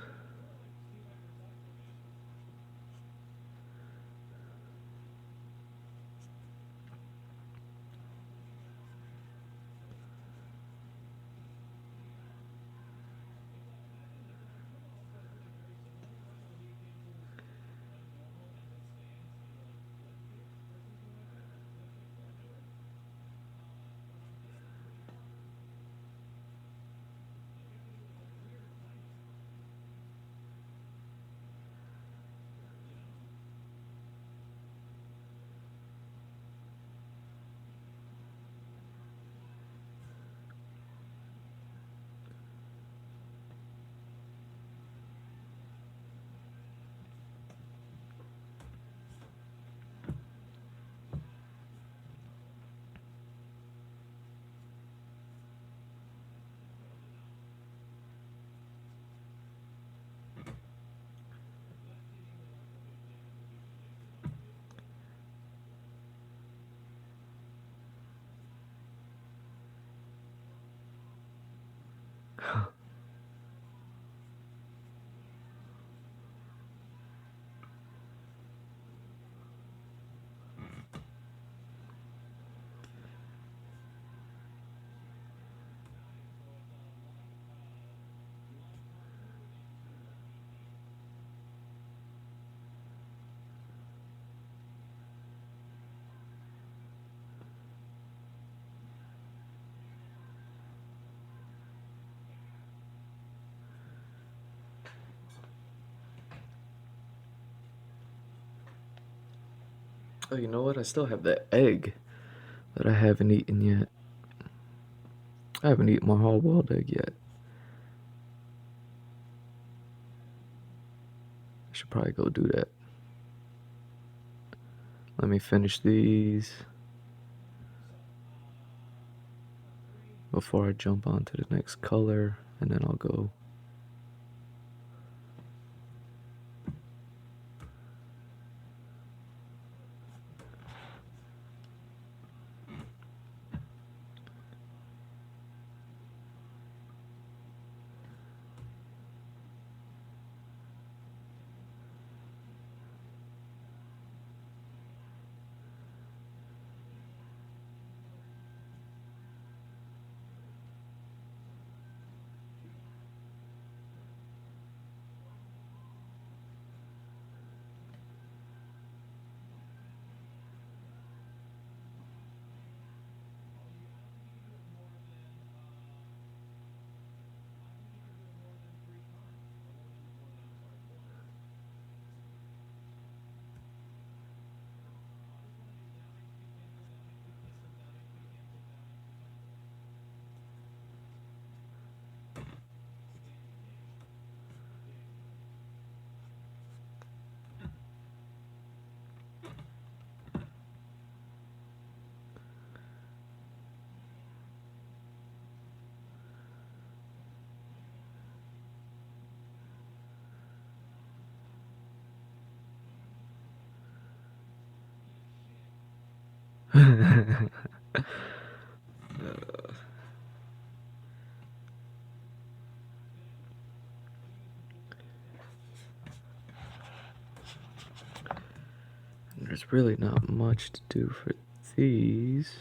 Oh, you know what? I still have that egg that I haven't eaten yet. I haven't eaten my hard-boiled egg yet. I should probably go do that. Let me finish these before I jump on to the next color, and then I'll go. There's really not much to do for these.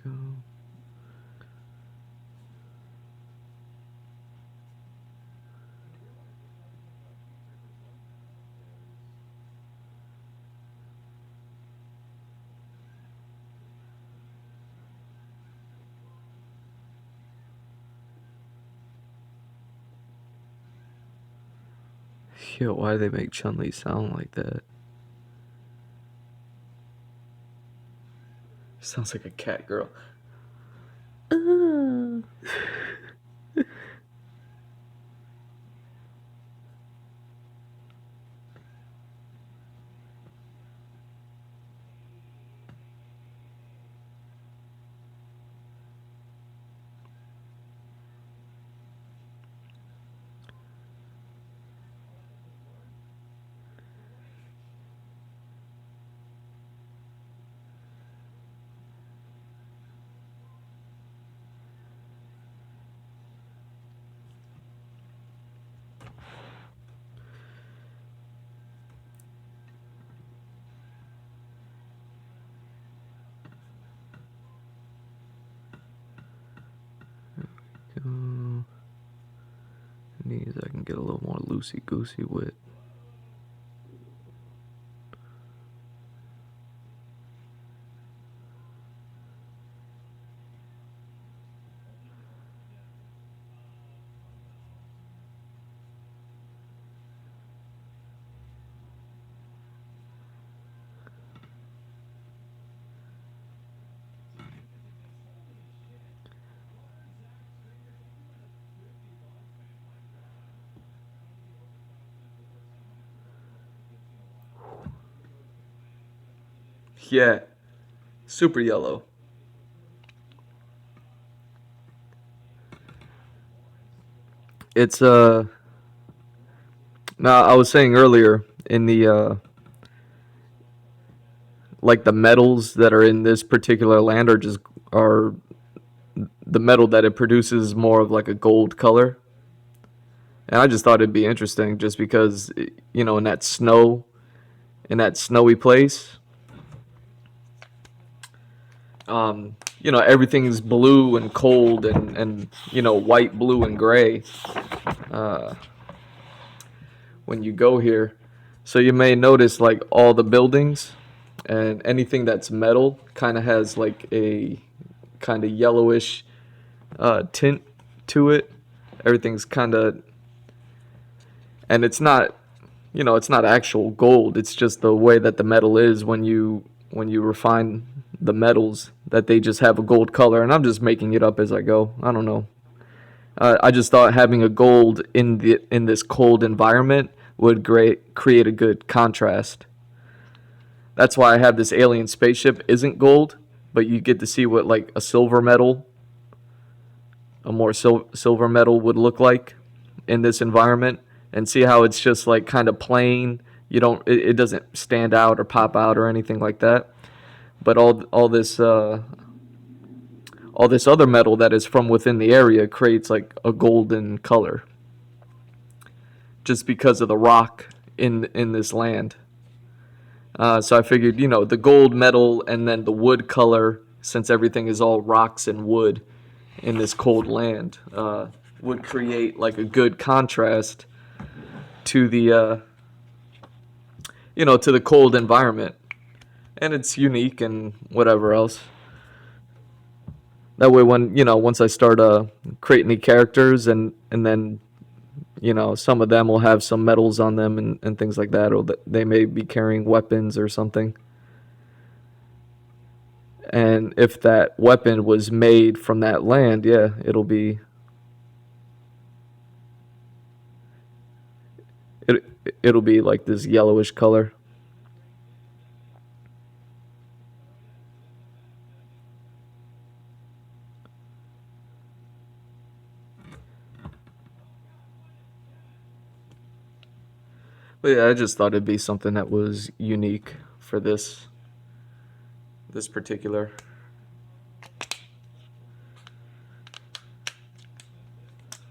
Go. Yo, why do they make Chun-Li sound like that? Sounds like a cat girl. Go. These I can get a little more loosey-goosey with. Yeah, super yellow. It's now I was saying earlier in the like the metals that are in this particular land are the metal that it produces more of like a gold color. And I just thought it'd be interesting just because you know in that snowy place, you know, everything's blue and cold and you know, white, blue, and gray uh, when you go here. So you may notice like all the buildings and anything that's metal kind of has like a kind of yellowish tint to it. Everything's kind of, and it's not, you know, it's not actual gold. It's just the way that the metal is when you refine the metals that they just have a gold color. And I'm just making it up as I go. I don't know. I just thought having a gold in this cold environment would create a good contrast. That's why I have this alien spaceship isn't gold, but you get to see what like a silver metal, a more silver metal would look like in this environment, and see how it's just like kind of plain. You don't, it doesn't stand out or pop out or anything like that. But all this other metal that is from within the area creates like a golden color, just because of the rock in this land. So I figured, the gold metal and then the wood color, since everything is all rocks and wood in this cold land, would create like a good contrast to the cold environment. And it's unique and whatever else. That way, once I start creating the characters, and then some of them will have some medals on them and things like that, or they may be carrying weapons or something. And if that weapon was made from that land, yeah, it, it'll be like this yellowish color. But yeah, I just thought it'd be something that was unique for this particular.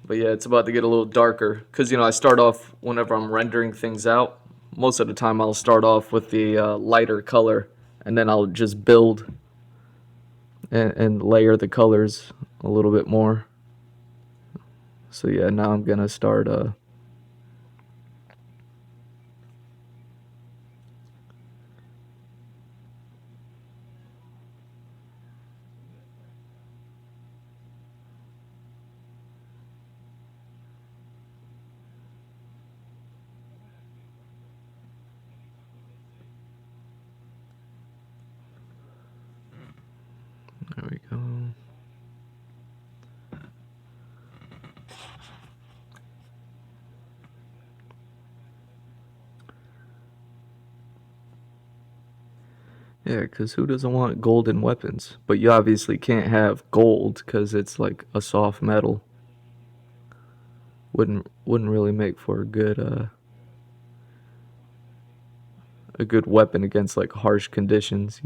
But yeah, it's about to get a little darker because I start off whenever I'm rendering things out. Most of the time, I'll start off with the lighter color, and then I'll just build and layer the colors a little bit more. So yeah, now I'm gonna start. There we go. Yeah, because who doesn't want golden weapons? But you obviously can't have gold because it's like a soft metal. Wouldn't really make for a good weapon against like harsh conditions.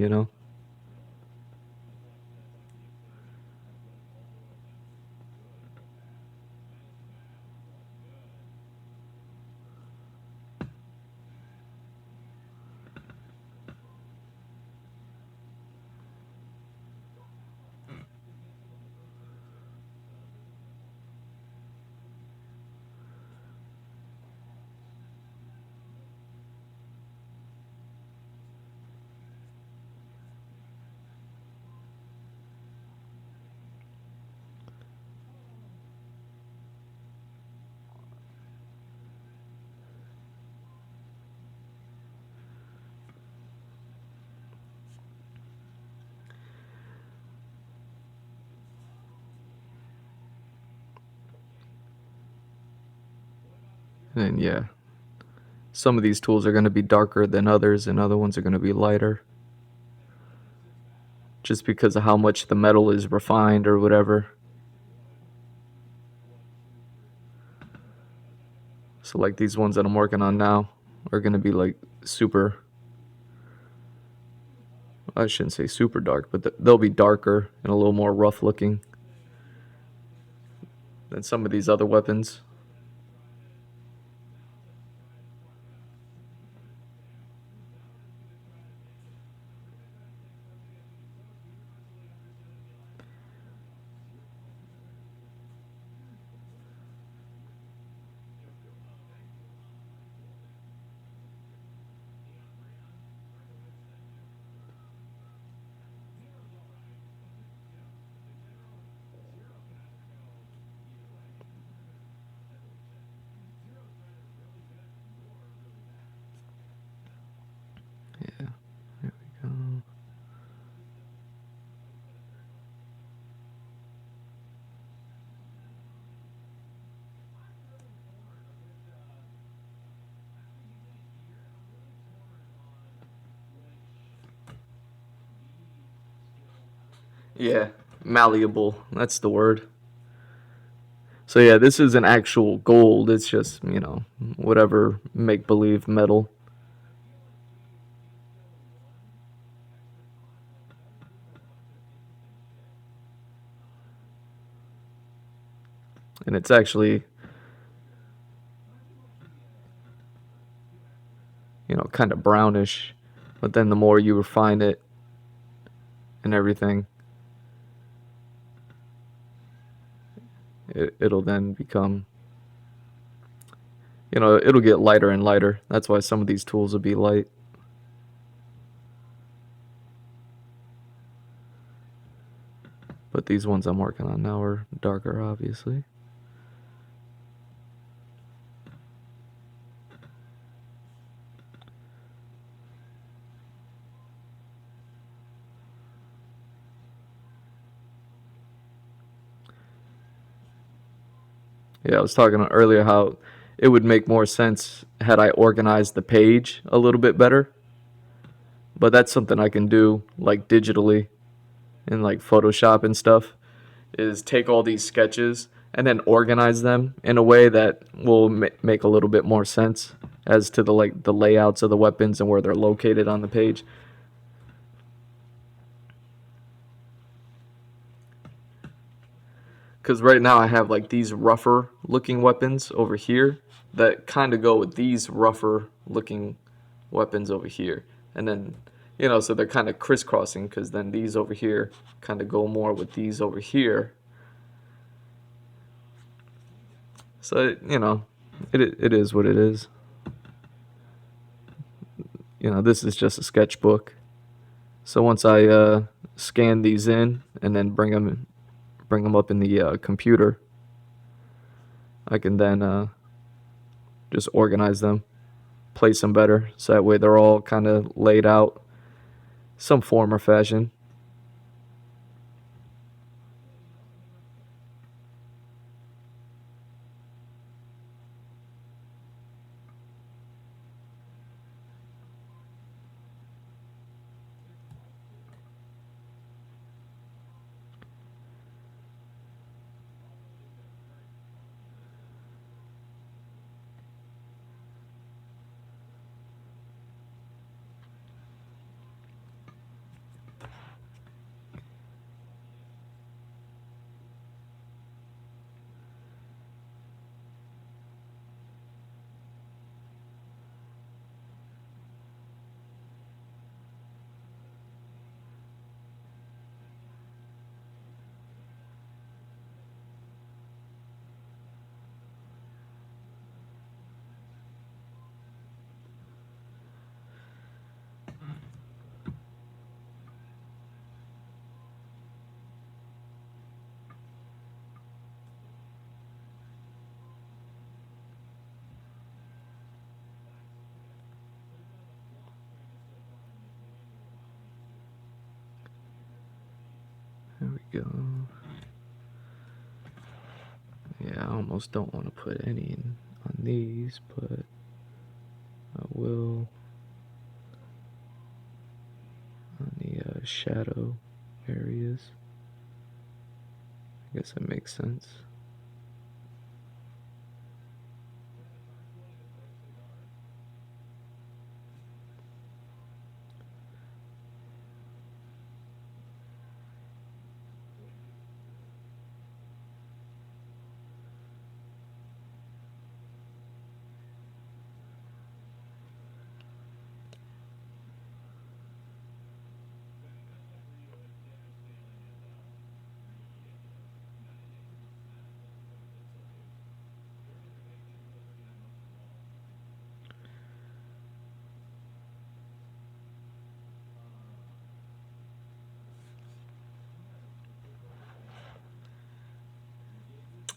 And yeah, some of these tools are going to be darker than others, and other ones are going to be lighter, just because of how much the metal is refined or whatever. So like these ones that I'm working on now are going to be like super, I shouldn't say super dark, but they'll be darker and a little more rough looking than some of these other weapons. Yeah, malleable. That's the word. So yeah, this is an actual gold. It's just, whatever make believe metal. And it's actually, kind of brownish. But then the more you refine it and everything, it'll then become, it'll get lighter and lighter. That's why some of these tools will be light. But these ones I'm working on now are darker, obviously. Yeah, I was talking earlier how it would make more sense had I organized the page a little bit better. But that's something I can do like digitally in like Photoshop and stuff, is take all these sketches and then organize them in a way that will make a little bit more sense as to the layouts of the weapons and where they're located on the page. Because right now I have like these rougher looking weapons over here that kind of go with these rougher looking weapons over here. And then, so they're kind of crisscrossing because then these over here kind of go more with these over here. So, it is what it is. This is just a sketchbook. So once I scan these in and then bring them up in the computer, I can then just organize them, place them better, so that way they're all kind of laid out some form or fashion. There we go. Yeah, I almost don't want to put any on these, but I will on the shadow areas. I guess that makes sense.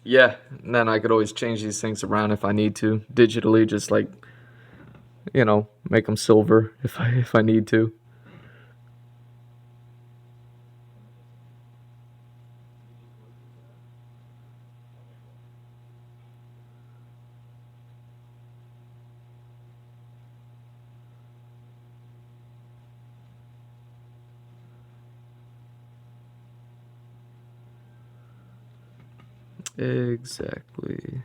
Yeah, and then I could always change these things around if I need to digitally, just like make them silver if I need to. Exactly.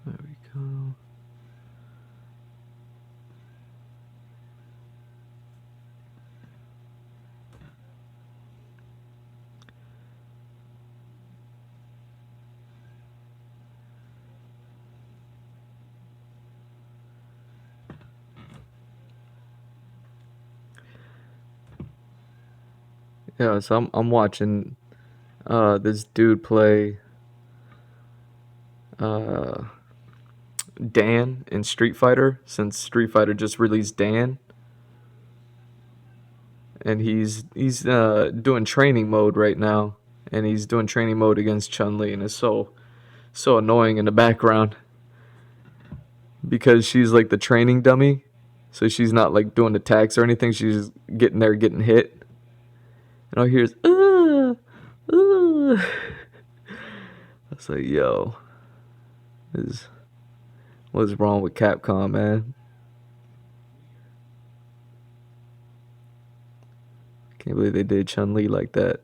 There we go. Yeah, so I'm watching this dude play uh Dan in Street Fighter, since Street Fighter just released Dan, and he's doing training mode right now, and he's doing training mode against Chun-Li, and it's so annoying in the background because she's like the training dummy, so she's not like doing attacks or anything. She's just getting there, getting hit, and all you hear is I was like, yo, is what's wrong with Capcom, man? Can't believe they did Chun-Li like that.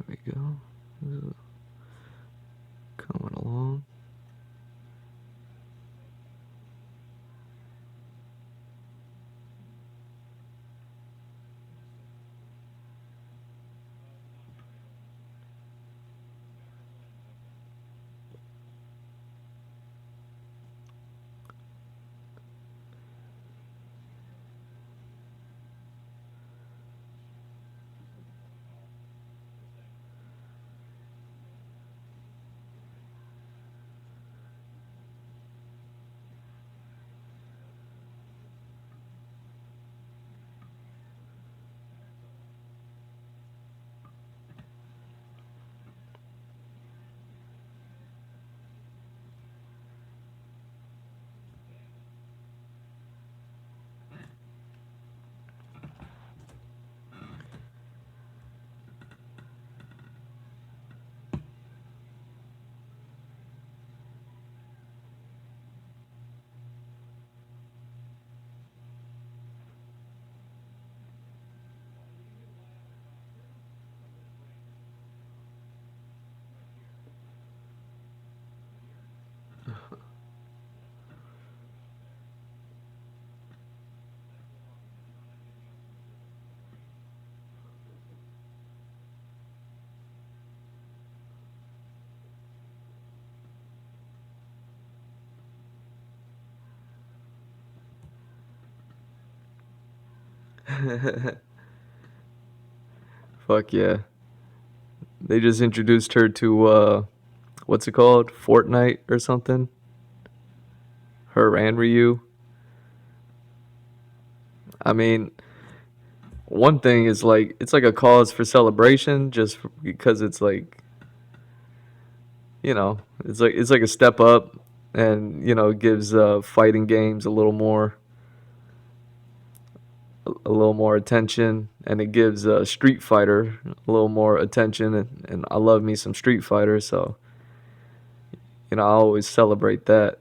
There we go. Coming along. Fuck yeah. They just introduced her to what's it called? Fortnite or something? Her and Ryu. I mean, one thing is like it's like a cause for celebration just because it's like, it's like a step up and, it gives fighting games a little more attention, and it gives Street Fighter a little more attention, and I love me some Street Fighter, so I always celebrate that.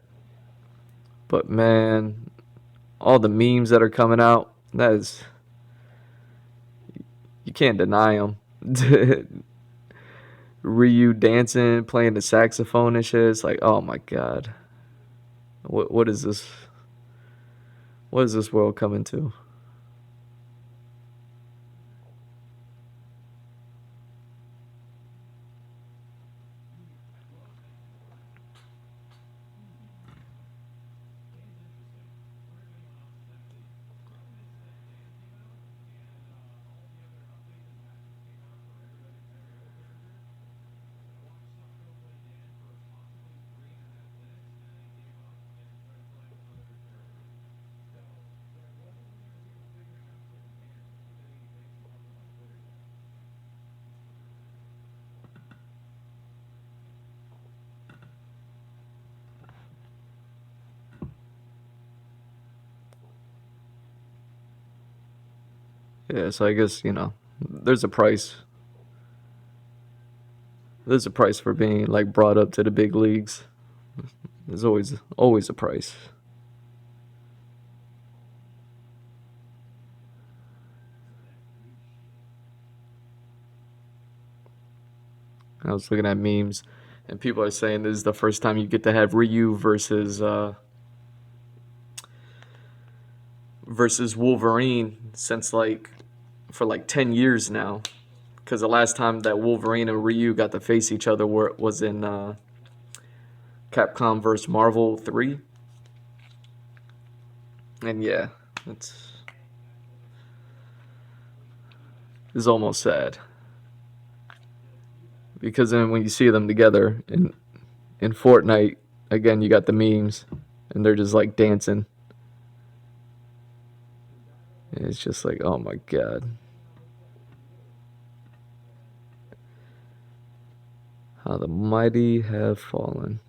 But man, all the memes that are coming out, that is, you can't deny them. Ryu dancing, playing the saxophone and shit. It's like, oh my god, what is this? What is this world coming to? Yeah, so I guess there's a price. There's a price for being like brought up to the big leagues. There's always a price. I was looking at memes, and people are saying this is the first time you get to have Ryu versus Wolverine since like for like 10 years now. Because the last time that Wolverine and Ryu got to face each other was in Capcom vs. Marvel 3. And yeah, it's almost sad. Because then when you see them together in Fortnite, again, you got the memes, and they're just like dancing. And it's just like, oh my god. How the mighty have fallen.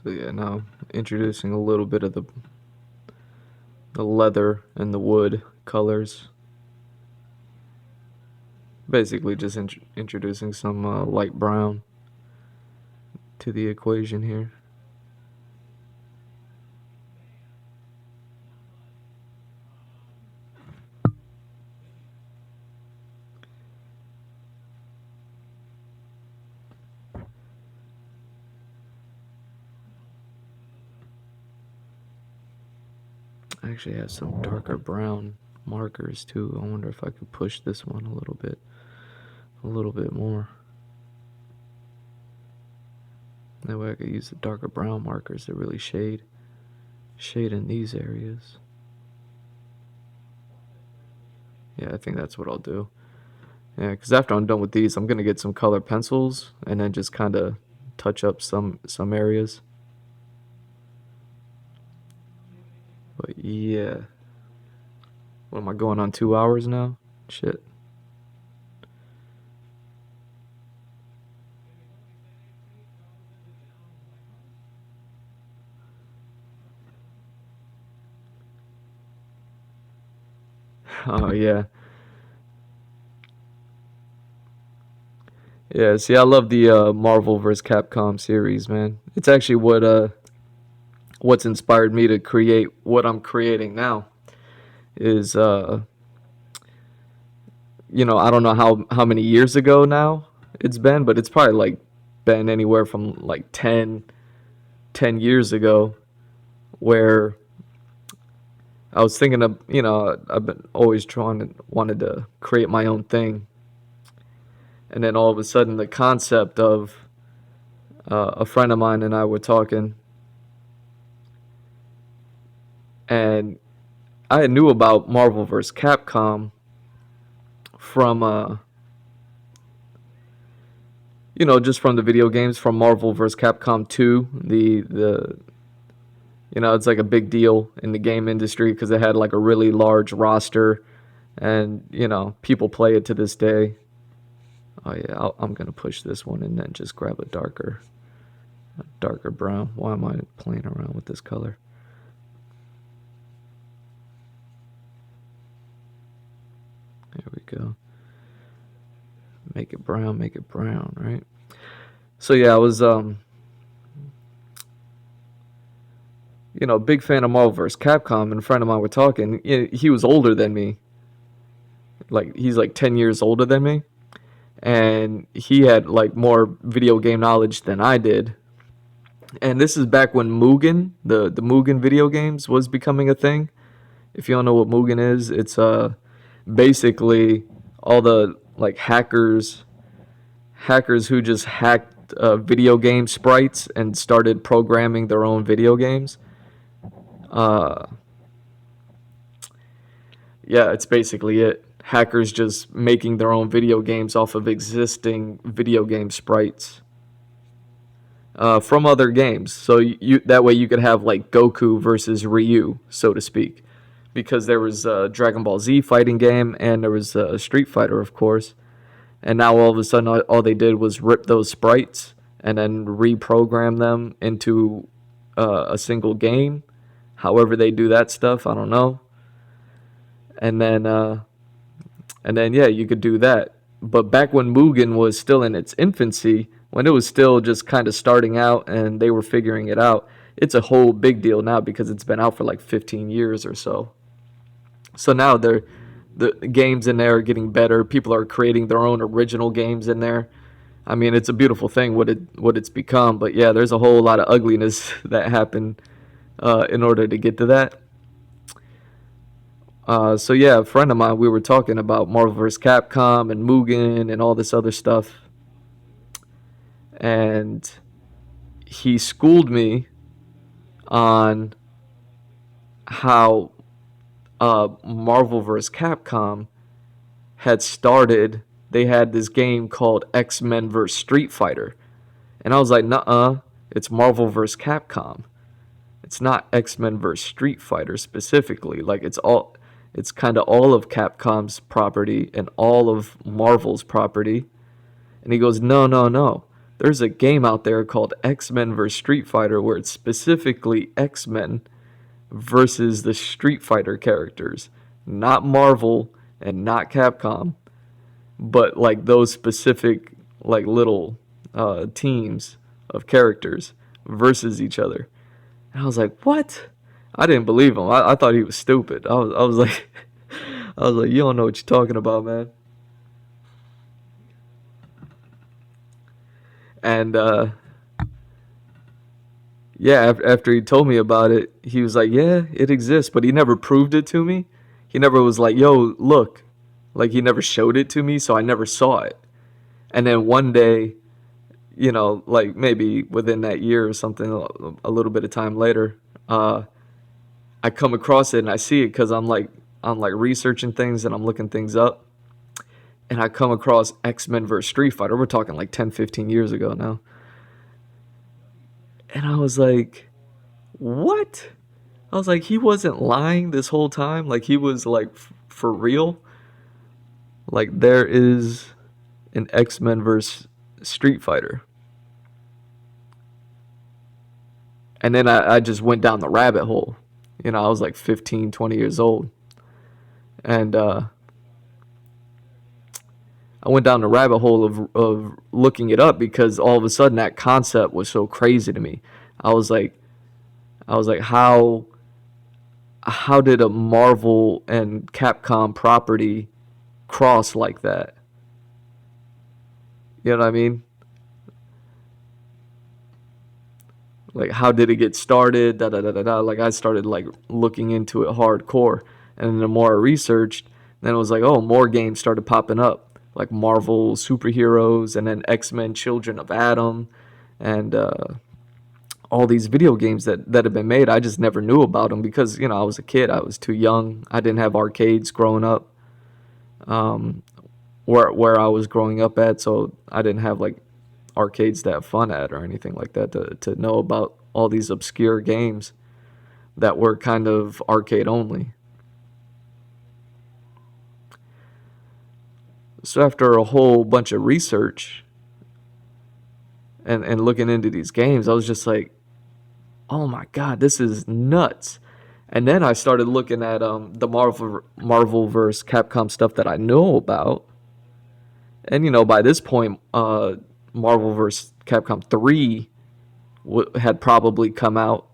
So yeah, now introducing a little bit of the leather and the wood colors. Basically, just introducing some light brown to the equation here. I actually have some darker brown markers too. I wonder if I could push this one a little bit more. That way I could use the darker brown markers to really shade in these areas. Yeah, I think that's what I'll do. Yeah, because after I'm done with these, I'm gonna get some color pencils and then just kind of touch up some areas. But yeah, what am I going on, 2 hours now? Shit. Oh yeah. Yeah, see, I love the Marvel vs. Capcom series, man. It's actually what's inspired me to create what I'm creating now. Is I don't know how many years ago now it's been, but it's probably like been anywhere from like 10 years ago, where I was thinking of, I've been always wanted to create my own thing. And then all of a sudden the concept of a friend of mine and I were talking, and I knew about Marvel vs. Capcom from just from the video games, from Marvel vs. Capcom 2. The it's like a big deal in the game industry because it had like a really large roster, and people play it to this day. Oh yeah, I'm gonna push this one and then just grab a darker brown. Why am I playing around with this color? There we go. Make it brown, right? So yeah, I was big fan of Marvel vs. Capcom, and a friend of mine were talking. He was older than me. Like he's like 10 years older than me, and he had like more video game knowledge than I did. And this is back when Mugen, the Mugen video games was becoming a thing. If you don't know what Mugen is, it's basically all the like hackers who just hacked video game sprites and started programming their own video games. Uh, yeah, it's basically it. Hackers just making their own video games off of existing video game sprites from other games. So that way you could have like Goku versus Ryu, so to speak, because there was a Dragon Ball Z fighting game and there was a Street Fighter, of course. And now all of a sudden, all they did was rip those sprites and then reprogram them into a single game. However they do that stuff, I don't know. And then yeah, you could do that. But back when Mugen was still in its infancy, when it was still just kind of starting out and they were figuring it out, it's a whole big deal now because it's been out for like 15 years or so. So now the games in there are getting better. People are creating their own original games in there. I mean, it's a beautiful thing what it's become. But yeah, there's a whole lot of ugliness that happened in order to get to that. So yeah, a friend of mine, we were talking about Marvel vs. Capcom and Mugen and all this other stuff, and he schooled me on how Marvel vs. Capcom had started. They had this game called X-Men vs. Street Fighter, and I was like, "Nuh-uh, it's Marvel vs. Capcom. It's not X-Men vs. Street Fighter specifically. Like it's kind of all of Capcom's property and all of Marvel's property." And he goes, "No, no, no. There's a game out there called X-Men vs. Street Fighter where it's specifically X-Men versus the Street Fighter characters, not Marvel and not Capcom, but like those specific like little teams of characters versus each other." And I was like, "What?" I didn't believe him. I thought he was stupid. I was like, "You don't know what you're talking about, man." And yeah, after he told me about it, he was like, "Yeah, it exists," but he never proved it to me. He never was like, yo, look. Like, he never showed it to me, so I never saw it. And then one day, like maybe within that year or something, a little bit of time later, I come across it and I see it because I'm like researching things and I'm looking things up, and I come across X-Men vs. Street Fighter. We're talking like 10, 15 years ago now. And I was like, what? I was like, he wasn't lying this whole time. Like, he was like for real. Like, there is an X-Men vs. Street Fighter. And then I just went down the rabbit hole. I was like 15, 20 years old. And I went down the rabbit hole of looking it up because all of a sudden that concept was so crazy to me. I was like, how did a Marvel and Capcom property cross like that? You know what I mean? Like, how did it get started? Da da da da da. Like, I started like looking into it hardcore, and the more I researched, then it was like, oh, more games started popping up, like Marvel superheroes, and then X-Men Children of Adam, and all these video games that have been made. I just never knew about them because I was a kid. I was too young. I didn't have arcades growing up. Where I was growing up at, so I didn't have like arcades to have fun at or anything like that to know about all these obscure games that were kind of arcade only. So after a whole bunch of research and looking into these games, I was just like, oh my god, this is nuts. And then I started looking at the Marvel vs. Capcom stuff that I know about. And by this point, Marvel vs. Capcom 3 had probably come out.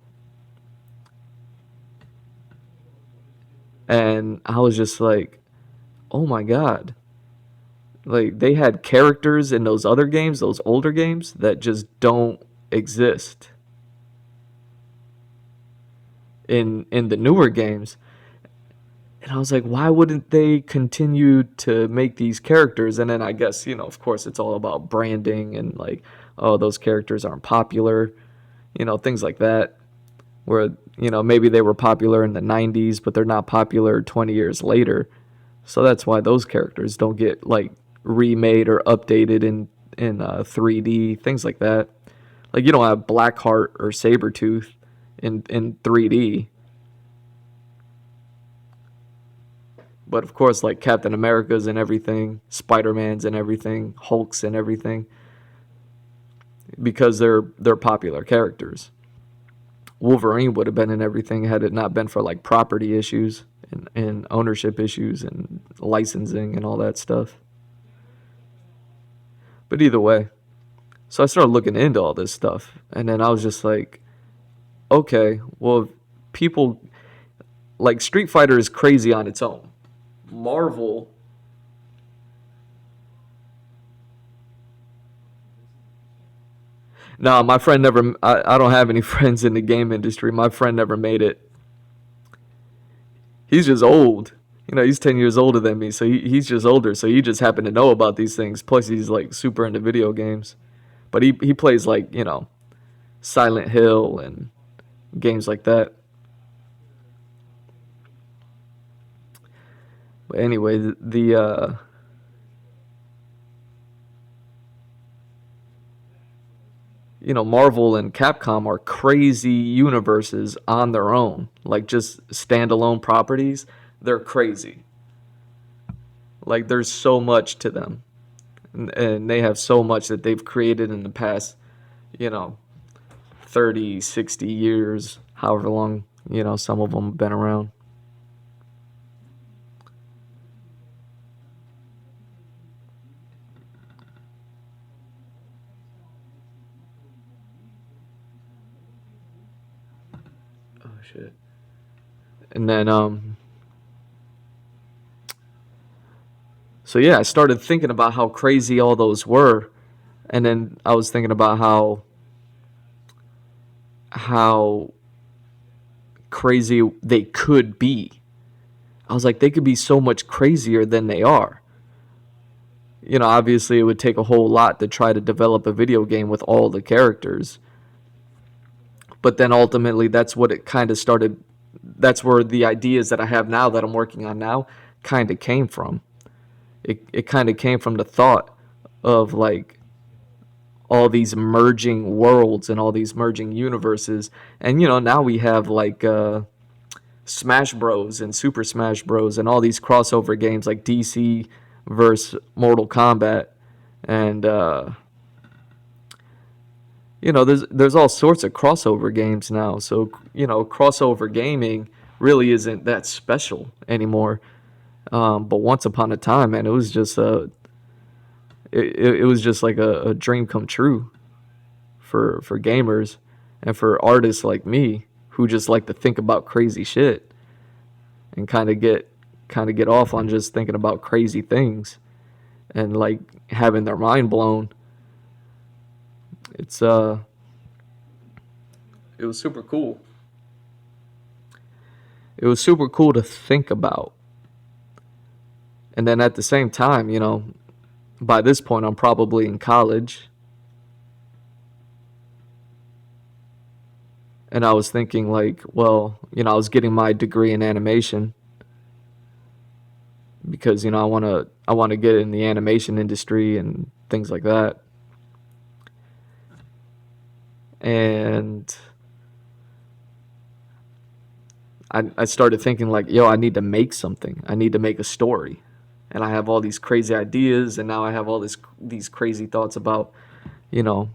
And I was just like, oh my god. Like, they had characters in those other games, those older games, that just don't exist in the newer games. And I was like, why wouldn't they continue to make these characters? And then I guess, of course, it's all about branding and like, oh, those characters aren't popular, things like that. Where, maybe they were popular in the 90s, but they're not popular 20 years later. So that's why those characters don't get like remade or updated in 3D, things like that. Like, you don't have Blackheart or Sabretooth in 3D. But of course, like Captain America's and everything, Spider-Man's and everything, Hulk's and everything, because they're popular characters. Wolverine would have been in everything had it not been for like property issues and ownership issues and licensing and all that stuff. But either way, so I started looking into all this stuff, and then I was just like, okay, well, people like Street Fighter is crazy on its own. Marvel, no, my friend never. I don't have any friends in the game industry. My friend never made it. He's just old. He's 10 years older than me, so he's just older. So he just happened to know about these things. Plus, he's like super into video games. But he plays like, Silent Hill and games like that. But anyway, Marvel and Capcom are crazy universes on their own, like just standalone properties. They're crazy. Like, there's so much to them, and they have so much that they've created in the past, you know, 30, 60 years, however long, some of them have been around. Oh shit. And then so yeah, I started thinking about how crazy all those were, and then I was thinking about how crazy they could be. I was like, they could be so much crazier than they are. Obviously it would take a whole lot to try to develop a video game with all the characters. But then ultimately that's what it kind of started. That's where the ideas that I have now that I'm working on now kind of came from. It kind of came from the thought of like all these merging worlds and all these merging universes. And now we have like Smash Bros and Super Smash Bros and all these crossover games like DC versus Mortal Kombat, and there's all sorts of crossover games now. So crossover gaming really isn't that special anymore. But once upon a time, man, it was just it was just like a dream come true for gamers and for artists like me who just like to think about crazy shit and kind of get off on just thinking about crazy things and like having their mind blown. It's it was super cool. It was super cool to think about. And then at the same time, by this point I'm probably in college. And I was thinking like, well, I was getting my degree in animation because I want to get in the animation industry and things like that. And I started thinking like, yo, I need to make something. I need to make a story. And I have all these crazy ideas, and now I have all these crazy thoughts about, you know,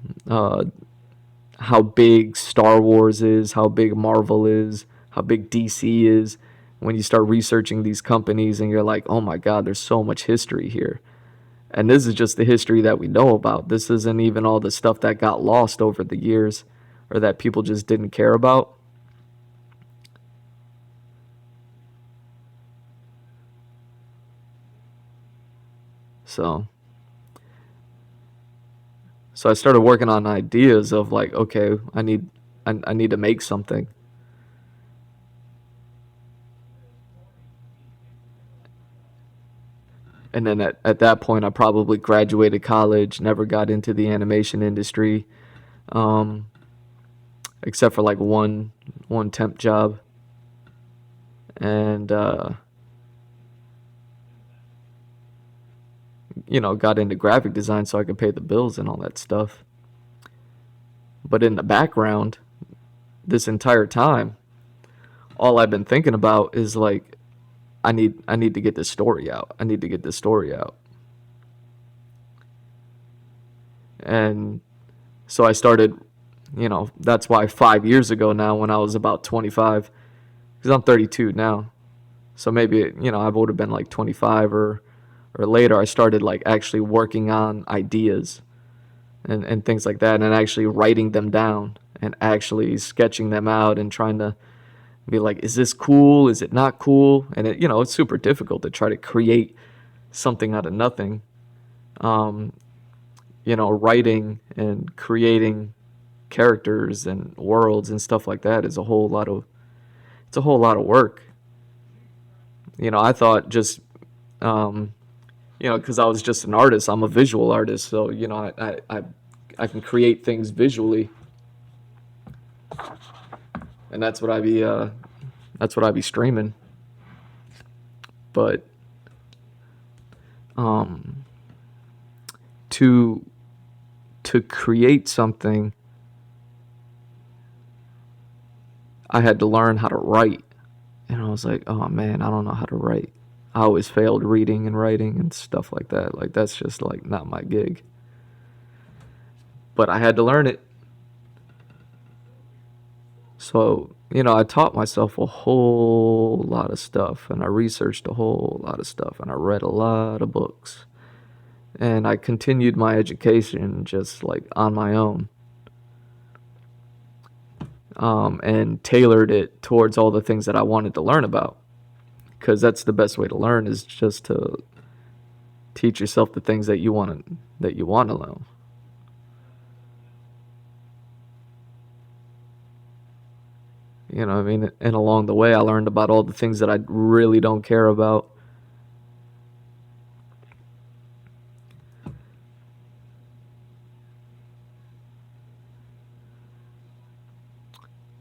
how big Star Wars is, how big Marvel is, how big DC is. When you start researching these companies and you're like, oh my God, there's so much history here. And this is just the history that we know about. This isn't even all the stuff that got lost over the years or that people just didn't care about. So I started working on ideas of like, okay, I need to make something. And then at that point I probably graduated college, never got into the animation industry, um, except for like one temp job. And got into graphic design so I could pay the bills and all that stuff. But in the background, this entire time, all I've been thinking about is like, I need to get this story out. I need to get this story out. And so I started, that's why 5 years ago now, when I was about 25, because I'm 32 now. So maybe, I would have been like 25 or later, I started like actually working on ideas and things like that, and actually writing them down and actually sketching them out and trying to be like, is this cool? Is it not cool? And it's super difficult to try to create something out of nothing. Um, Writing and creating characters and worlds and stuff like that is it's a whole lot of work. I thought just because I was just an artist, I'm a visual artist, so I can create things visually, and that's what I be streaming. But um, to create something, I had to learn how to write, and I was like, oh man, I don't know how to write. I always failed reading and writing and stuff like that. Like that's just like not my gig. But I had to learn it. So, I taught myself a whole lot of stuff and I researched a whole lot of stuff and I read a lot of books. And I continued my education just like on my own. And tailored it towards all the things that I wanted to learn about. Because that's the best way to learn, is just to teach yourself the things that you want to know. You know what I mean? And along the way, I learned about all the things that I really don't care about.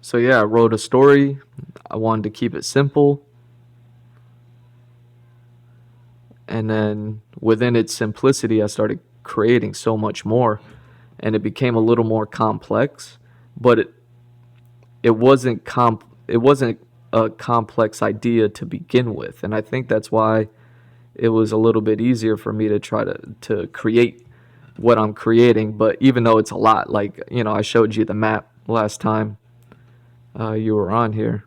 So yeah, I wrote a story. I wanted to keep it simple. And then within its simplicity, I started creating so much more. And it became a little more complex, but it wasn't a complex idea to begin with. And I think that's why it was a little bit easier for me to try to create what I'm creating. But even though it's a lot, like, you know, I showed you the map last time you were on here.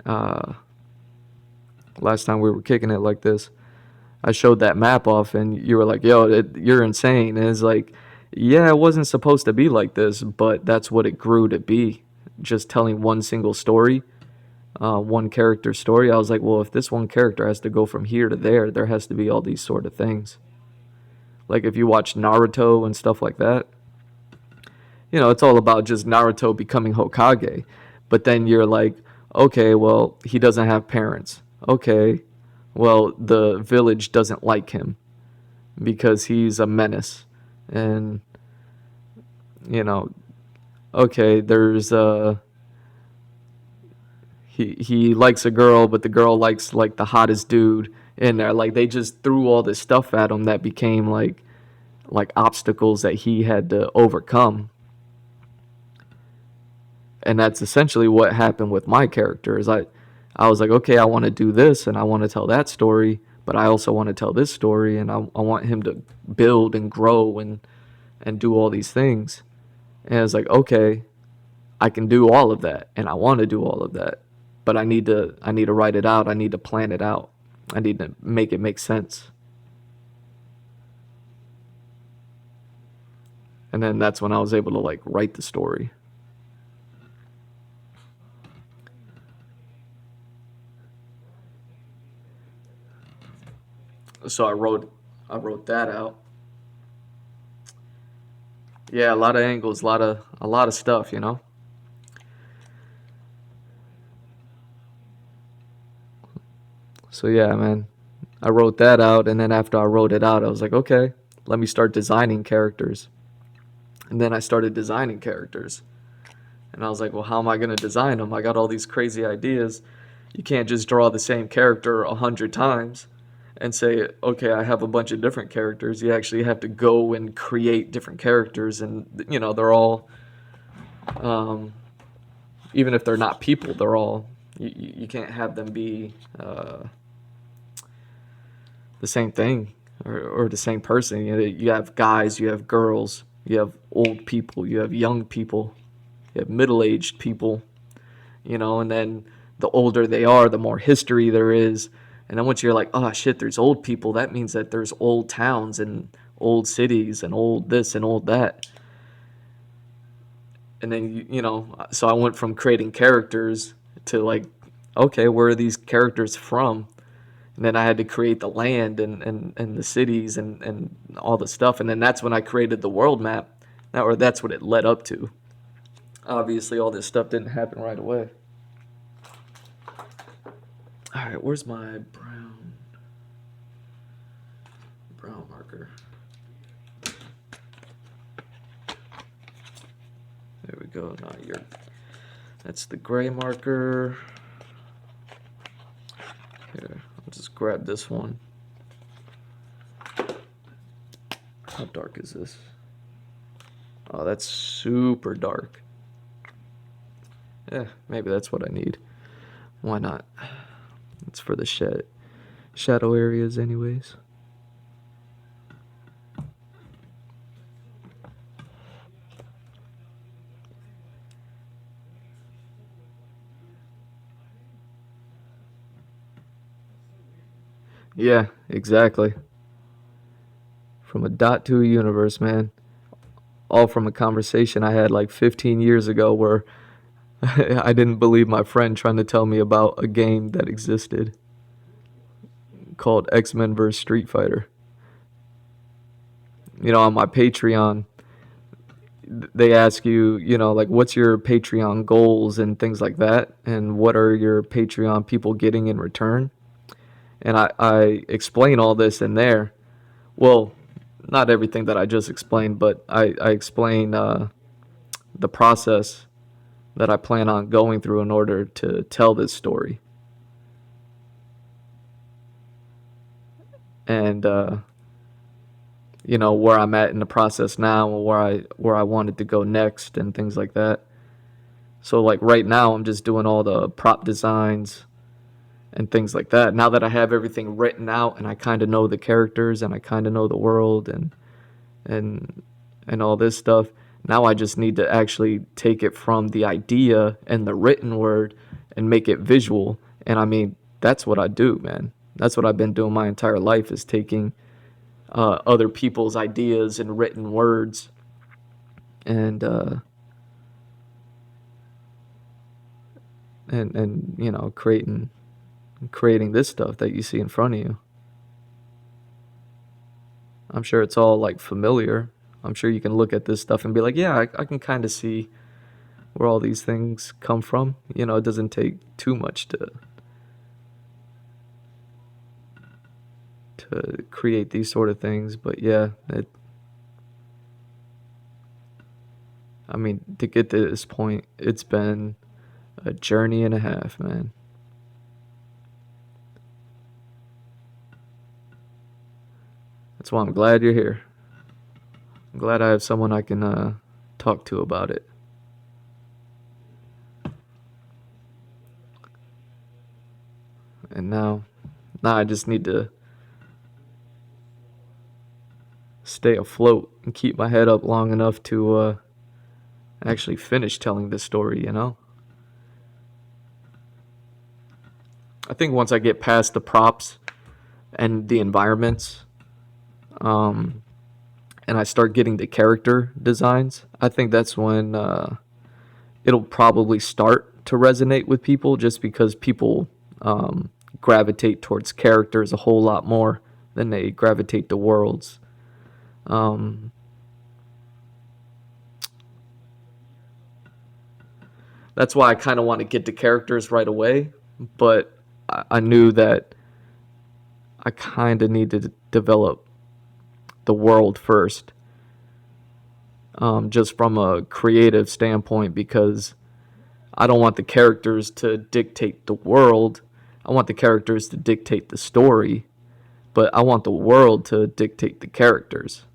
Uh, Last time we were kicking it like this, I showed that map off, and you were like, "Yo, you're insane." And it's like, yeah, it wasn't supposed to be like this, but that's what it grew to be. Just telling one single story, one character story. I was like, well, if this one character has to go from here to there, there has to be all these sort of things. Like if you watch Naruto and stuff like that, you know, it's all about just Naruto becoming Hokage. But then you're like, okay, well, he doesn't have parents. Okay, well, the village doesn't like him because he's a menace. And, you know, okay, there's he likes a girl, but the girl likes like the hottest dude in there. Like they just threw all this stuff at him that became like obstacles that he had to overcome. And that's essentially what happened with my character. Is I was like, okay, I want to do this and I want to tell that story, but I also want to tell this story, and I want him to build and grow and do all these things. And it's like, okay, I can do all of that, and I want to do all of that, but I need to write it out. I need to plan it out. I need to make it make sense. And then that's when I was able to like write the story. So I wrote that out. Yeah, a lot of angles, a lot of stuff, you know. So yeah, man, I wrote that out, and then after I wrote it out, I was like, okay, let me start designing characters. And then I started designing characters. And I was like, well, how am I going to design them? I got all these crazy ideas. You can't just draw the same character 100 times and say, okay, I have a bunch of different characters. You actually have to go and create different characters. And, you know, they're all, um, even if they're not people, they're all, you can't have them be the same thing or the same person. You have guys, you have girls, you have old people, you have young people, you have middle-aged people, you know, and then the older they are, the more history there is. And then once you're like, oh shit, there's old people, that means that there's old towns and old cities and old this and old that. And then, you know, so I went from creating characters to like, okay, where are these characters from? And then I had to create the land and the cities and all the stuff. And then that's when I created the world map. Or that's what it led up to. Obviously, all this stuff didn't happen right away. All right, where's my brown marker? There we go. Not your. That's the gray marker. Here, I'll just grab this one. How dark is this? Oh, that's super dark. Yeah, maybe that's what I need. Why not? It's for the shadow areas anyways. Yeah, exactly. From a dot to a universe, man. All from a conversation I had like 15 years ago where I didn't believe my friend trying to tell me about a game that existed called X-Men vs. Street Fighter. You know, on my Patreon, they ask you, like, what's your Patreon goals and things like that, and what are your Patreon people getting in return? And I explain all this in there. Well, not everything that I just explained, but I explain the process that I plan on going through in order to tell this story. And where I'm at in the process now, and where I wanted to go next, and things like that. So like right now, I'm just doing all the prop designs and things like that. Now that I have everything written out, and I kind of know the characters, and I kind of know the world, and and all this stuff, now I just need to actually take it from the idea and the written word and make it visual. And I mean, that's what I do, man. That's what I've been doing my entire life, is taking other people's ideas and written words, and creating this stuff that you see in front of you. I'm sure it's all like familiar. I'm sure you can look at this stuff and be like, yeah, I can kind of see where all these things come from. It doesn't take too much to create these sort of things. But yeah, I mean, to get to this point, it's been a journey and a half, man. That's why I'm glad you're here. I'm glad I have someone I can talk to about it. And now I just need to stay afloat and keep my head up long enough to actually finish telling this story, I think once I get past the props and the environments, and I start getting the character designs, I think that's when it'll probably start to resonate with people, just because people gravitate towards characters a whole lot more than they gravitate to worlds. That's why I kind of want to get to characters right away, but I knew that I kind of needed to develop the world first, just from a creative standpoint, because I don't want the characters to dictate the world. I want the characters to dictate the story, but I want the world to dictate the characters.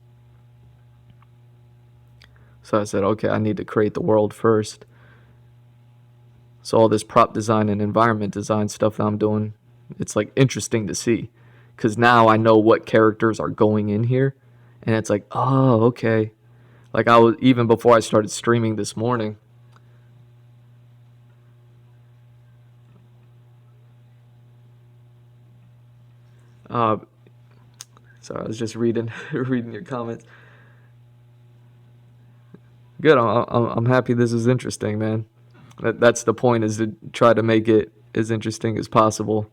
So I said, okay, I need to create the world first. So all this prop design and environment design stuff that I'm doing, it's like interesting to see, because now I know what characters are going in here, and it's like, oh, okay. Like, I was, even before I started streaming this morning, uh, sorry, I was just reading reading your comments. Good. I'm happy this is interesting, man. That's the point, is to try to make it as interesting as possible.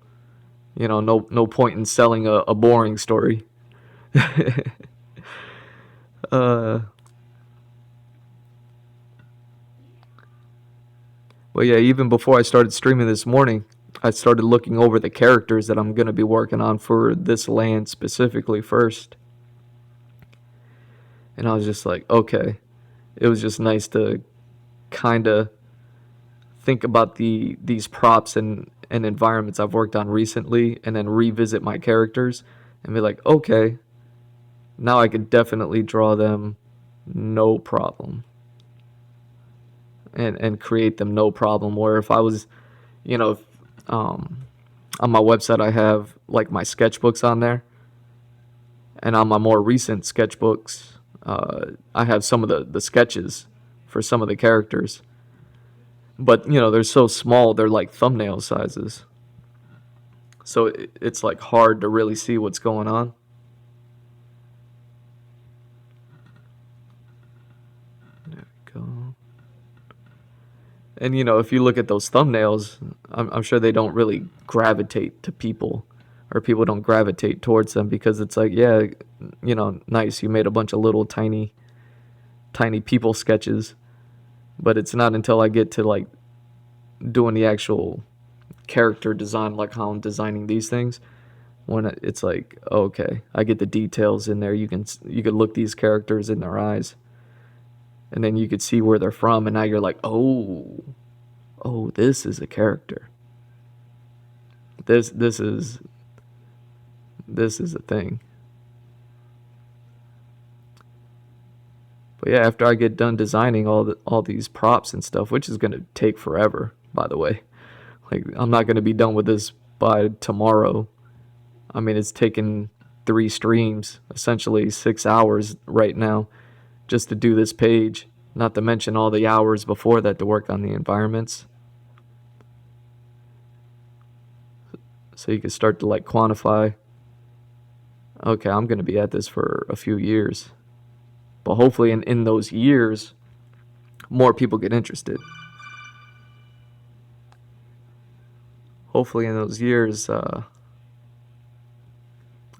No point in selling a boring story. uh, but yeah, even before I started streaming this morning, I started looking over the characters that I'm gonna be working on for this land specifically first, and I was just like, okay. It was just nice to kind of think about these props and environments I've worked on recently, and then revisit my characters and be like, okay, now I could definitely draw them no problem, and create them no problem. Where if I was, you know, if, on my website I have like my sketchbooks on there, and on my more recent sketchbooks, I have some of the sketches for some of the characters. But they're so small, they're like thumbnail sizes. So it's like hard to really see what's going on. There we go. And if you look at those thumbnails, I'm sure they don't really gravitate to people, or people don't gravitate towards them, because it's like, yeah, nice, you made a bunch of little tiny tiny people sketches, but it's not until I get to like doing the actual character design, like how I'm designing these things, when it's like, okay, I get the details in there. You can look these characters in their eyes, and then you could see where they're from, and now you're like, oh, this is a character. This is a thing. But yeah, after I get done designing all these props and stuff, which is gonna take forever, by the way. Like, I'm not gonna be done with this by tomorrow. I mean, it's taken 3 streams, essentially 6 hours right now, just to do this page. Not to mention all the hours before that to work on the environments. So you can start to like quantify, okay, I'm gonna be at this for a few years. But hopefully in those years, more people get interested. Hopefully in those years, a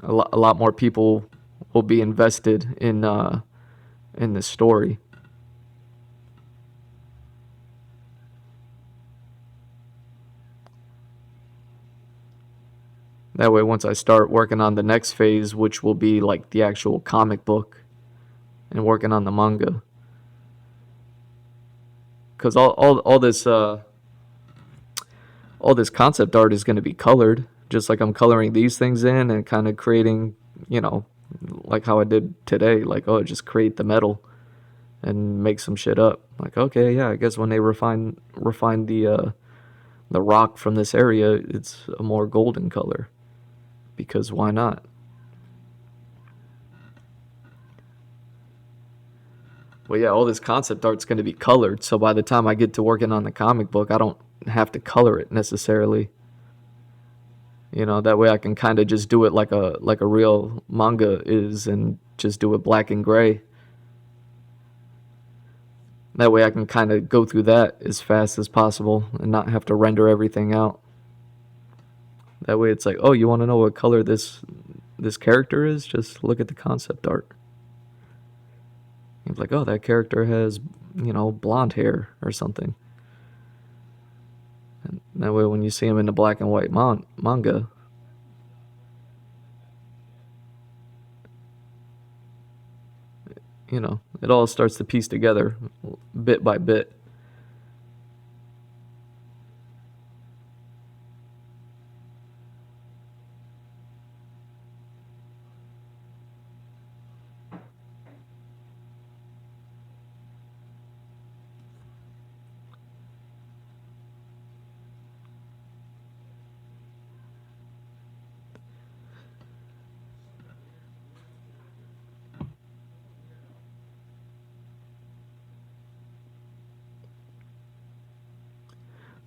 lot more people will be invested in the story. That way, once I start working on the next phase, which will be like the actual comic book, and working on the manga, because all this concept art is going to be colored, just like I'm coloring these things in and kind of creating, you know, like how I did today. Like, oh, just create the metal and make some shit up. Like, okay, yeah, I guess when they refine the rock from this area, it's a more golden color, because why not? Well, yeah, all this concept art's going to be colored, so by the time I get to working on the comic book, I don't have to color it necessarily. You know, that way I can kind of just do it like a real manga is, and just do it black and gray. That way I can kind of go through that as fast as possible and not have to render everything out. That way it's like, oh, you want to know what color this character is? Just look at the concept art. It's like, oh, that character has, you know, blonde hair or something. And that way when you see him in the black and white manga, you know, it all starts to piece together bit by bit.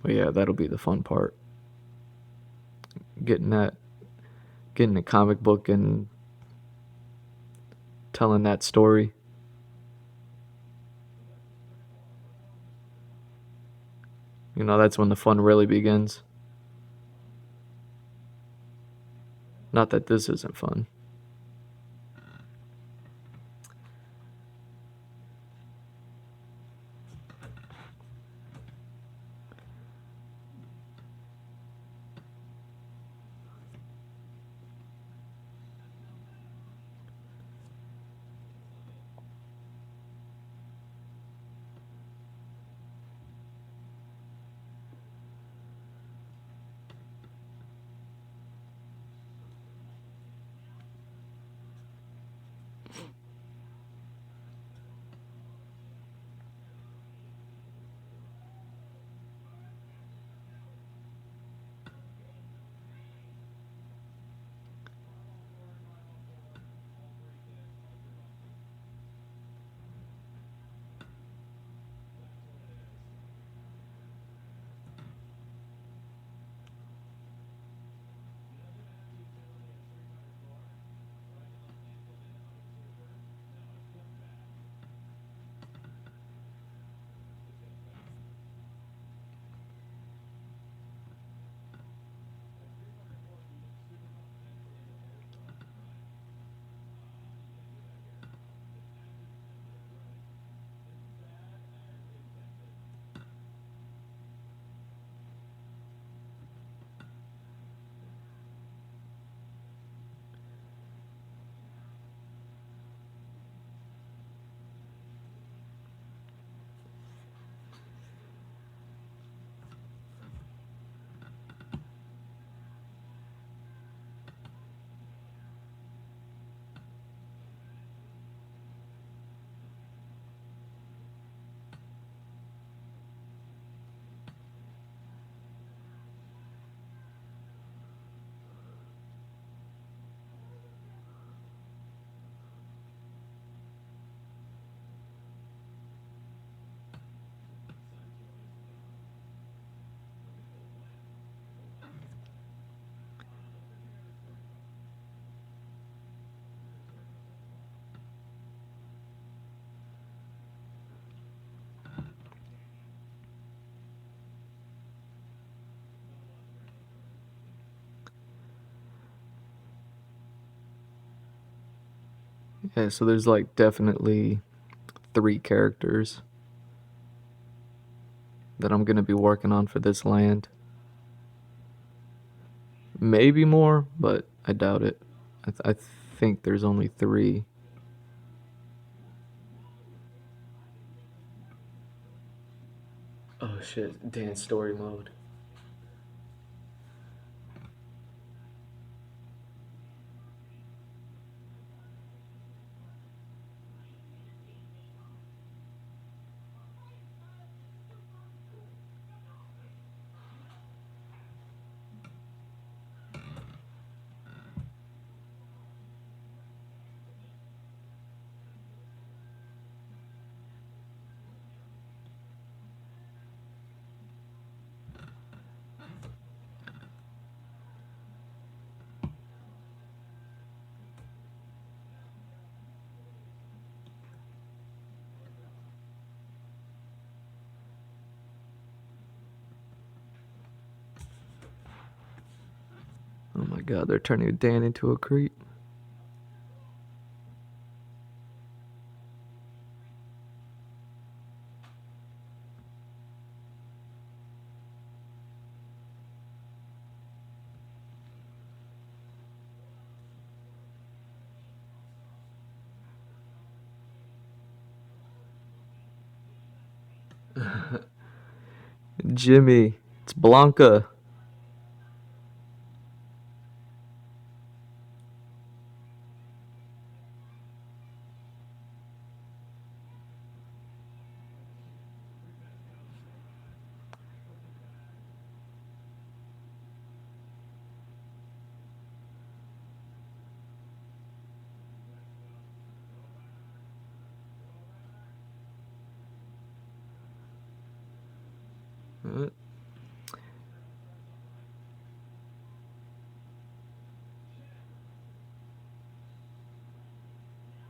But yeah, that'll be the fun part. Getting that, getting a comic book and telling that story. You know, that's when the fun really begins. Not that this isn't fun. Yeah, so there's like definitely 3 characters that I'm gonna be working on for this land. Maybe more, but I doubt it. I think there's only 3. Oh shit, dance story mode. Oh my god, they're turning Dan into a creep. Jimmy, it's Blanca.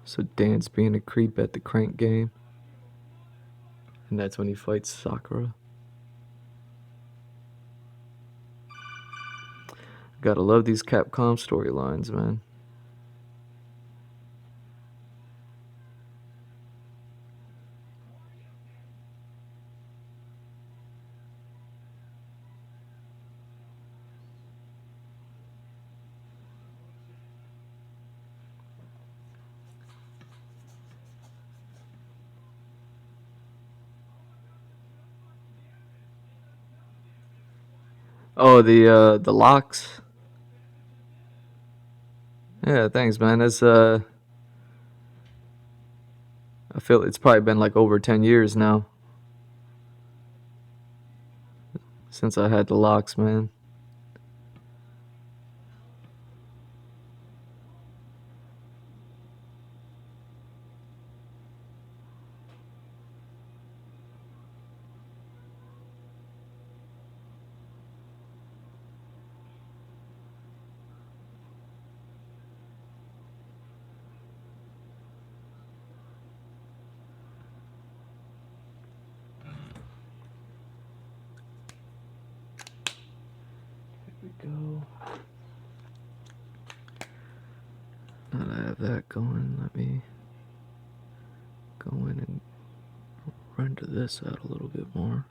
So Dan's being a creep at the crank game. And that's when he fights Sakura. Gotta love these Capcom storylines, man. Oh, the locks. Yeah, thanks, man. That's I feel it's probably been like over 10 years now since I had the locks, man. Here we go. Now that I have that going, let me go in and render this out a little bit more.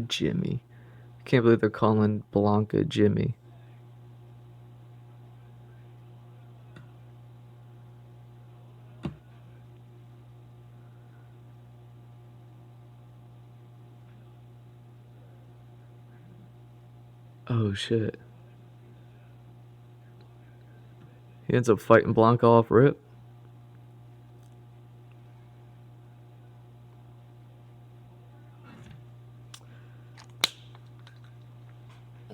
Jimmy. I can't believe they're calling Blanca Jimmy. Oh shit. He ends up fighting Blanca off rip.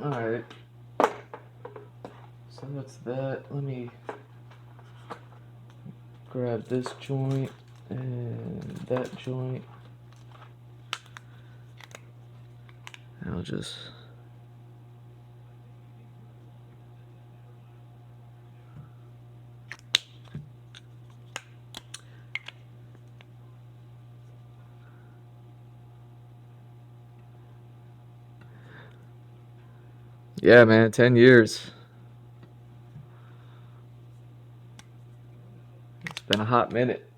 Alright. So that's that. Let me grab this joint and that joint. And I'll just Yeah, man, 10 years. It's been a hot minute.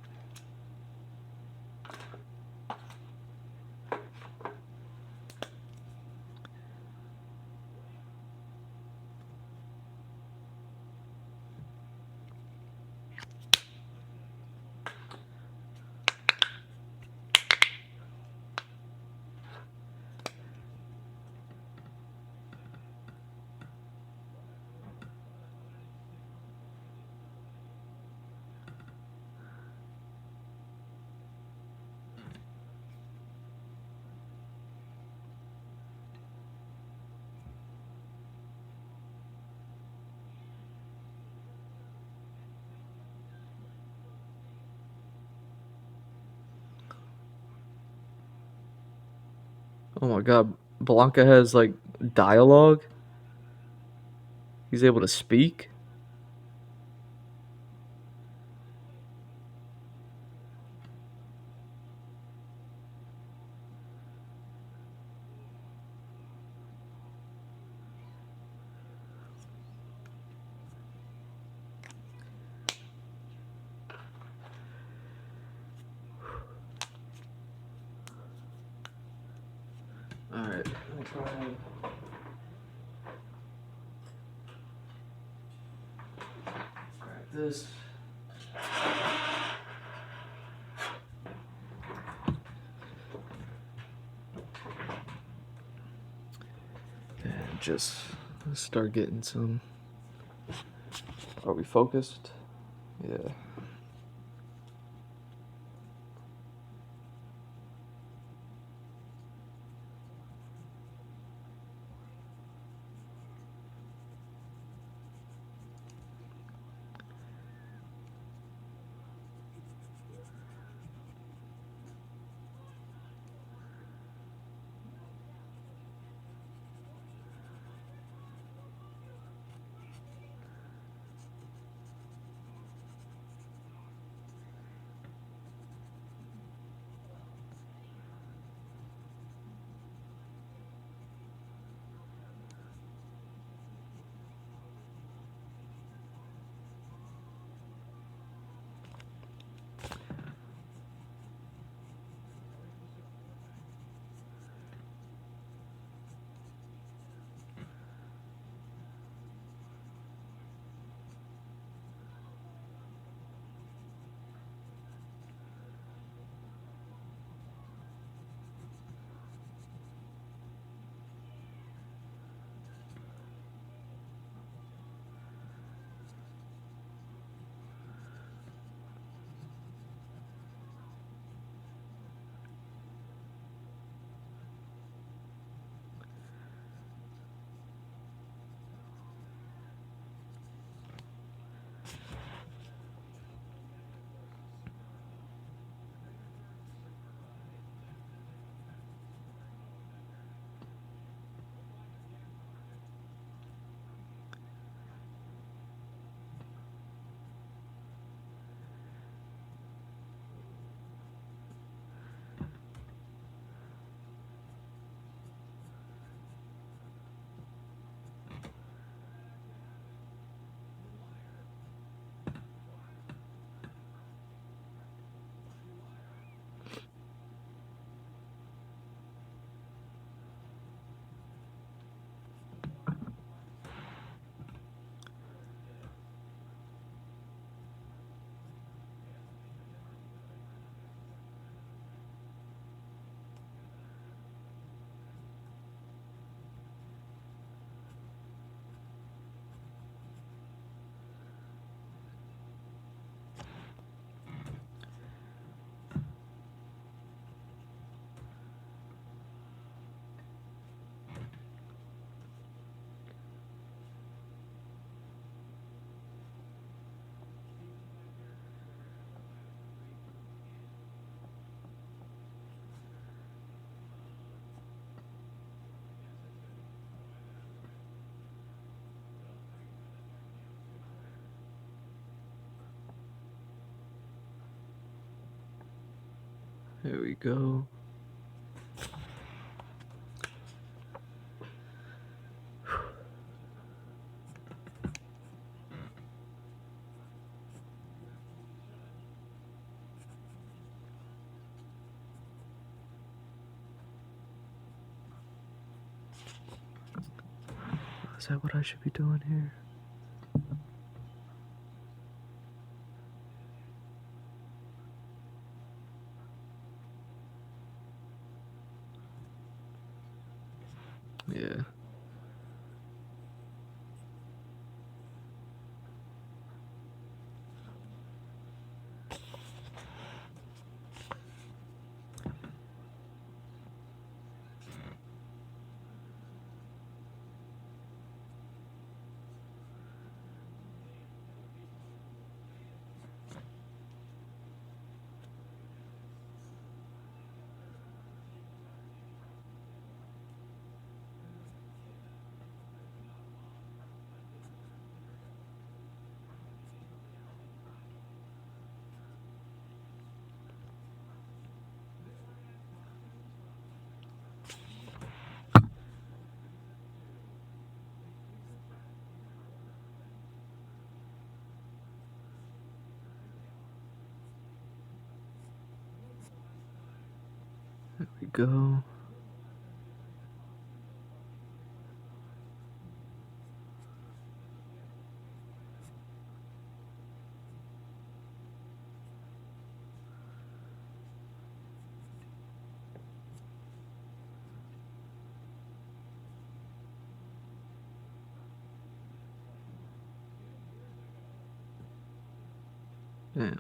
Oh my god, Blanca has like dialogue. He's able to speak. All right. Grab this. And just start getting some. Are we focused? Yeah. There we go. Is that what I should be doing here? Yeah. There we go. Yeah.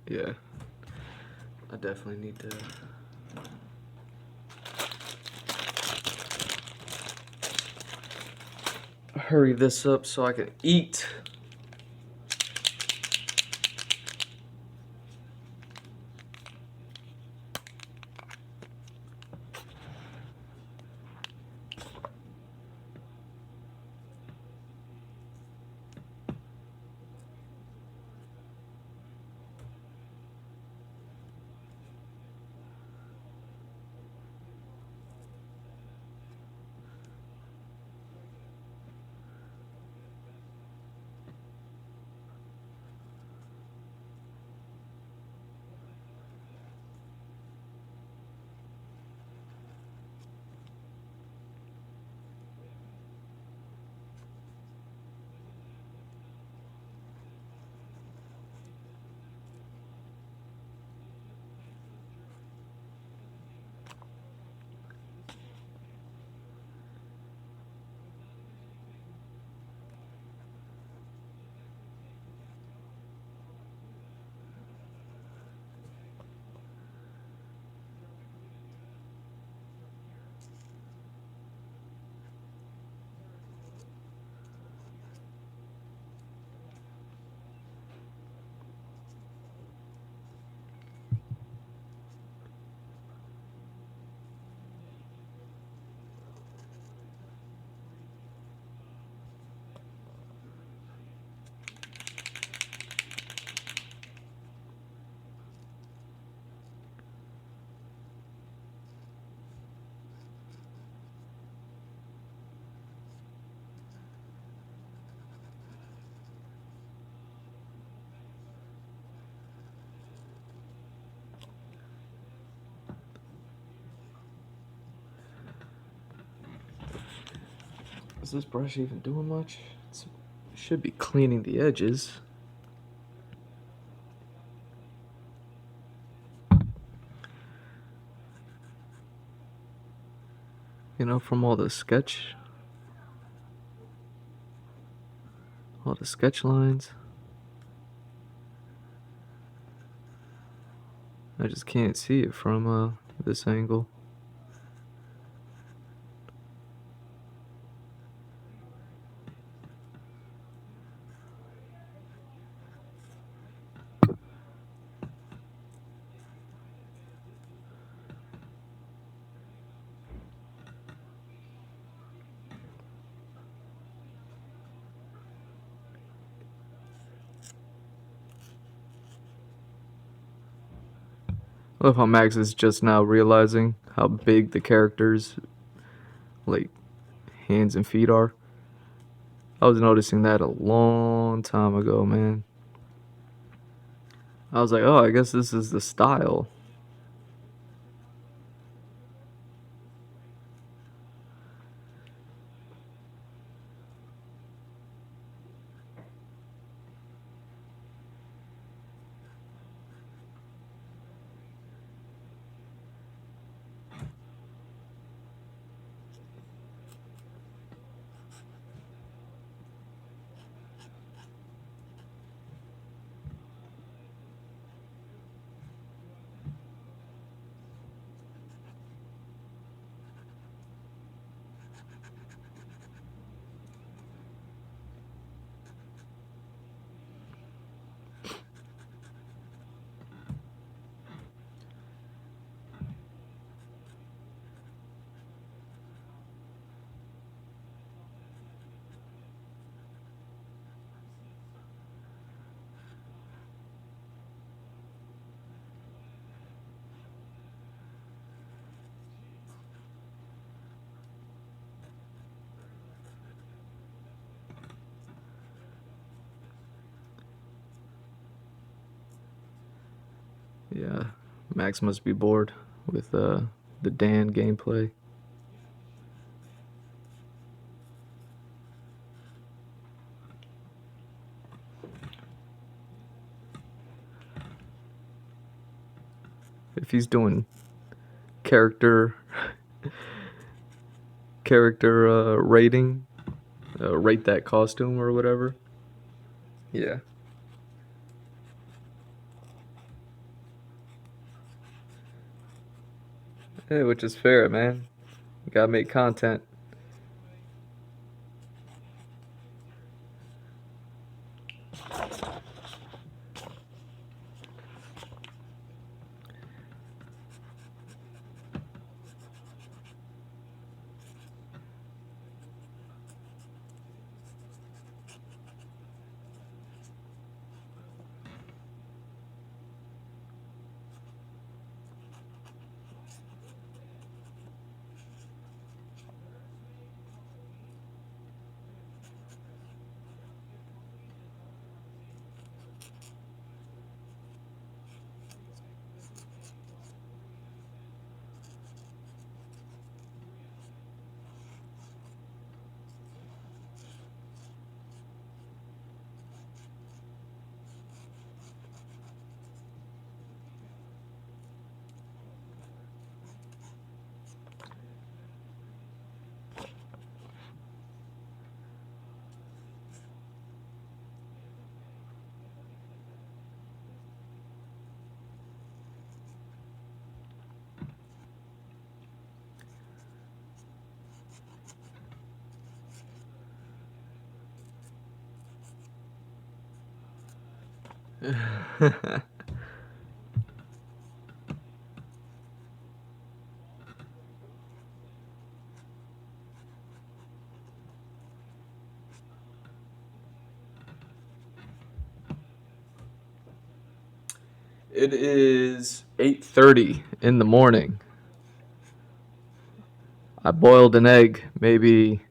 Yeah, I definitely need to hurry this up so I can eat. Is this brush even doing much? It should be cleaning the edges. You know, from all the sketch lines. I just can't see it from this angle. I love how Max is just now realizing how big the characters, like, hands and feet are. I was noticing that a long time ago, man. I was like, oh, I guess this is the style. Yeah, Max must be bored with the Dan gameplay. If he's doing character rating, rate that costume or whatever. Yeah. Hey, which is fair, man. You gotta make content. It is 8:30 in the morning. I boiled an egg maybe,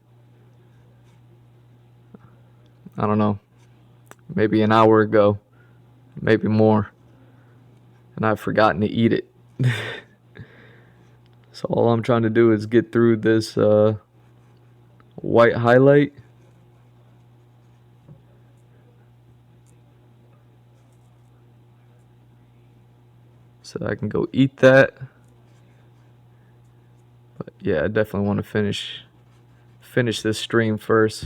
I don't know, maybe an hour ago, maybe more, and I've forgotten to eat it. So all I'm trying to do is get through this white highlight so that I can go eat that. But yeah, I definitely want to finish this stream first.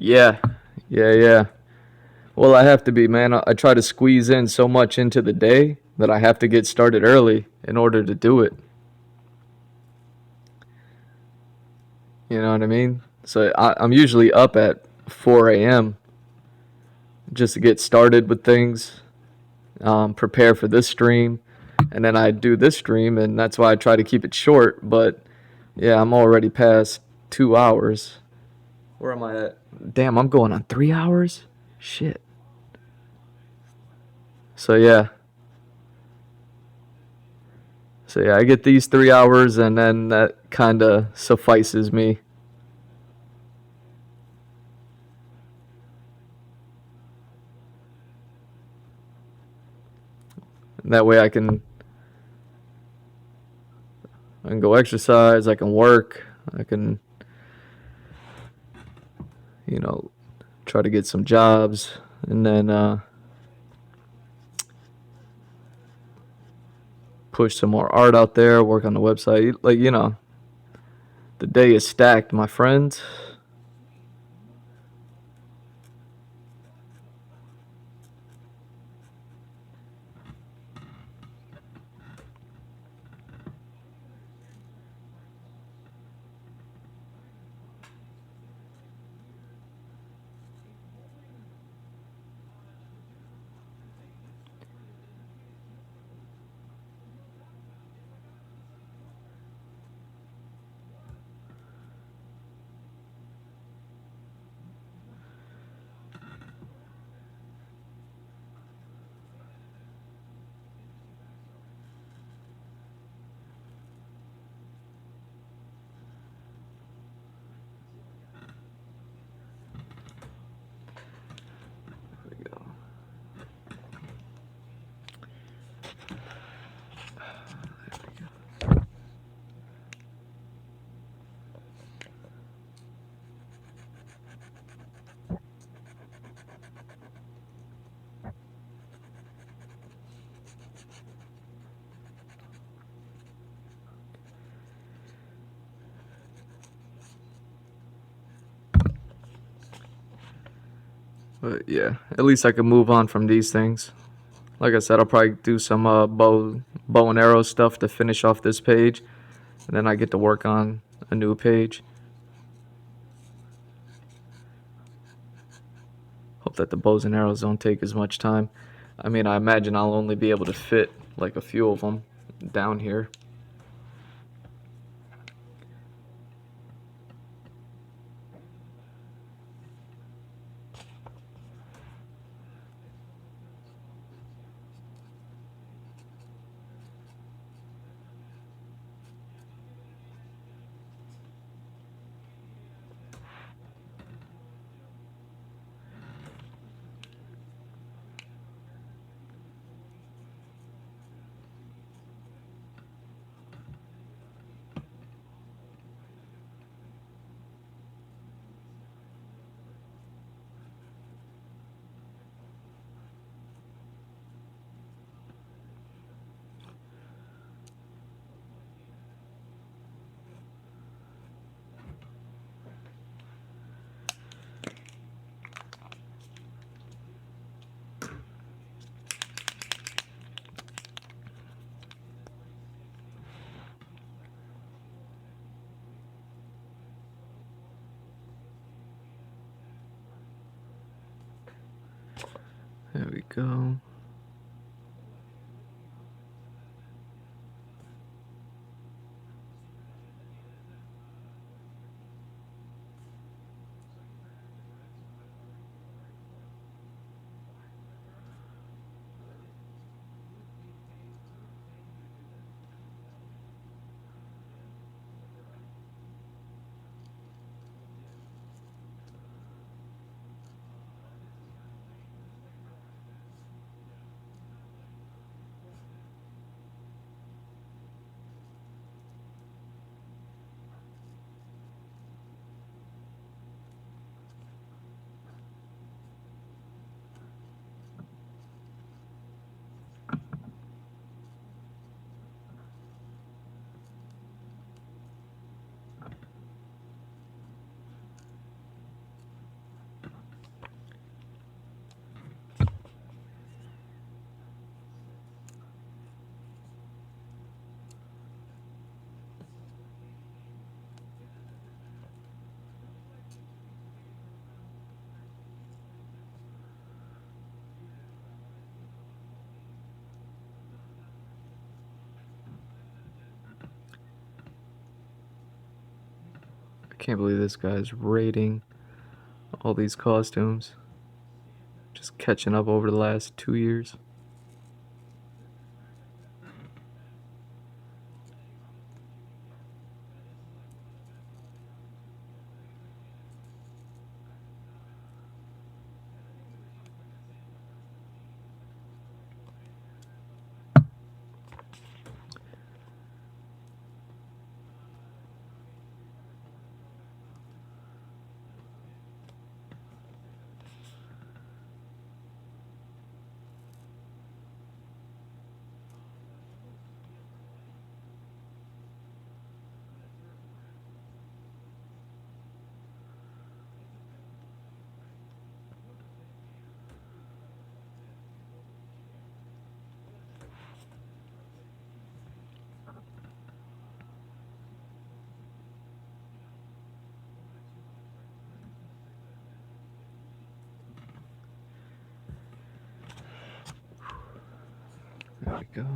Yeah, yeah. Well, I have to be, man. I try to squeeze in so much into the day that I have to get started early in order to do it. You know what I mean? So I'm usually up at 4 a.m. just to get started with things, prepare for this stream, and then I do this stream, and that's why I try to keep it short. But yeah, I'm already past 2 hours. Where am I at? Damn, I'm going on 3 hours? Shit. So yeah. So yeah, I get these 3 hours and then that kind of suffices me. And that way I can go exercise, I can work, I can you know try to get some jobs and then push some more art out there, work on the website. Like, the day is stacked, my friends. But yeah, at least I can move on from these things. Like I said, I'll probably do some bow and arrow stuff to finish off this page, and then I get to work on a new page. Hope that the bows and arrows don't take as much time. I mean, I imagine I'll only be able to fit like a few of them down here. There we go. I can't believe this guy's rating all these costumes. Just catching up over the last 2 years. There we go.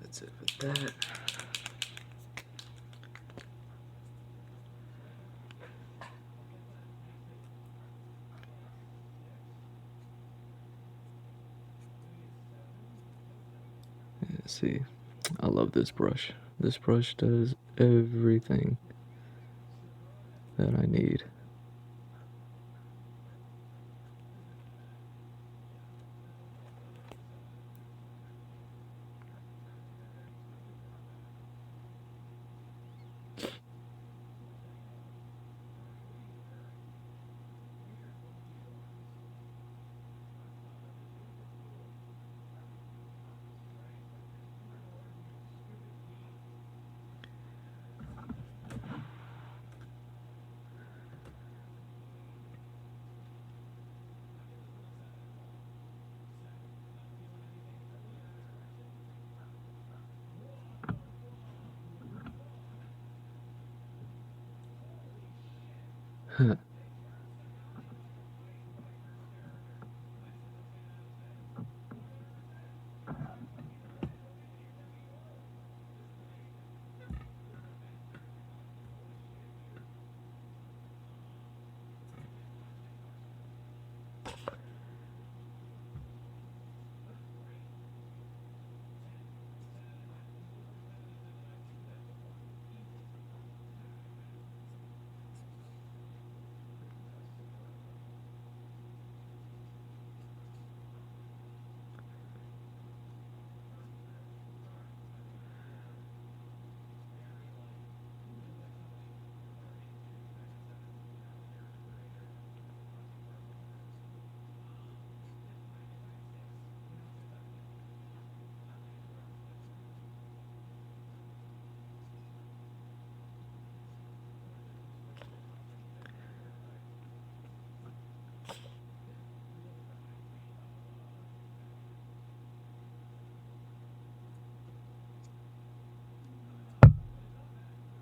That's it with that. Let's see. I love this brush. This brush does everything that I need.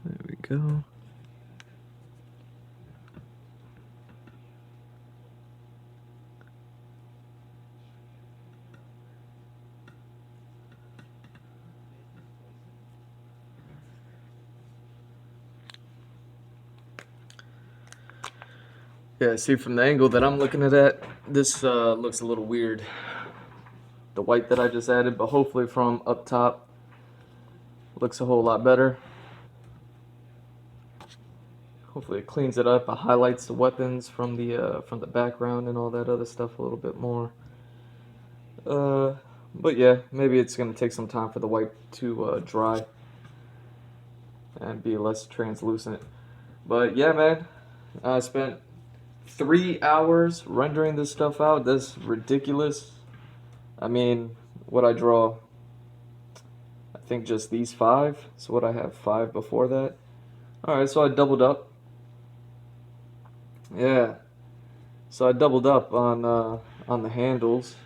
There we go. Yeah, see, from the angle that I'm looking at it, this looks a little weird. The white that I just added, but hopefully from up top looks a whole lot better. Hopefully it cleans it up. It highlights the weapons from the background and all that other stuff a little bit more. But yeah, maybe it's gonna take some time for the white to dry and be less translucent. But yeah, man, I spent 3 hours rendering this stuff out. That's ridiculous. I mean, what I draw, I think just these 5. So what I have 5 before that. All right, so I doubled up. Yeah, so I doubled up on the handles,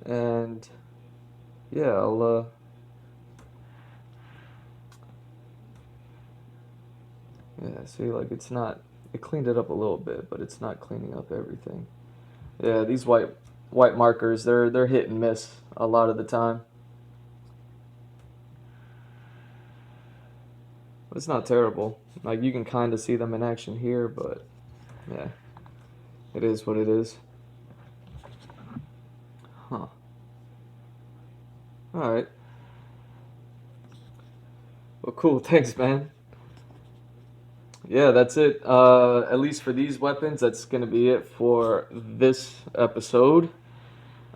and yeah, yeah, see, like it's not. It cleaned it up a little bit, but it's not cleaning up everything. Yeah, these white markers, they're hit and miss a lot of the time. It's not terrible. Like you can kind of see them in action here, but yeah, it is what it is. Huh. All right. Well, cool. Thanks, man. Yeah, that's it. At least for these weapons, that's gonna be it for this episode.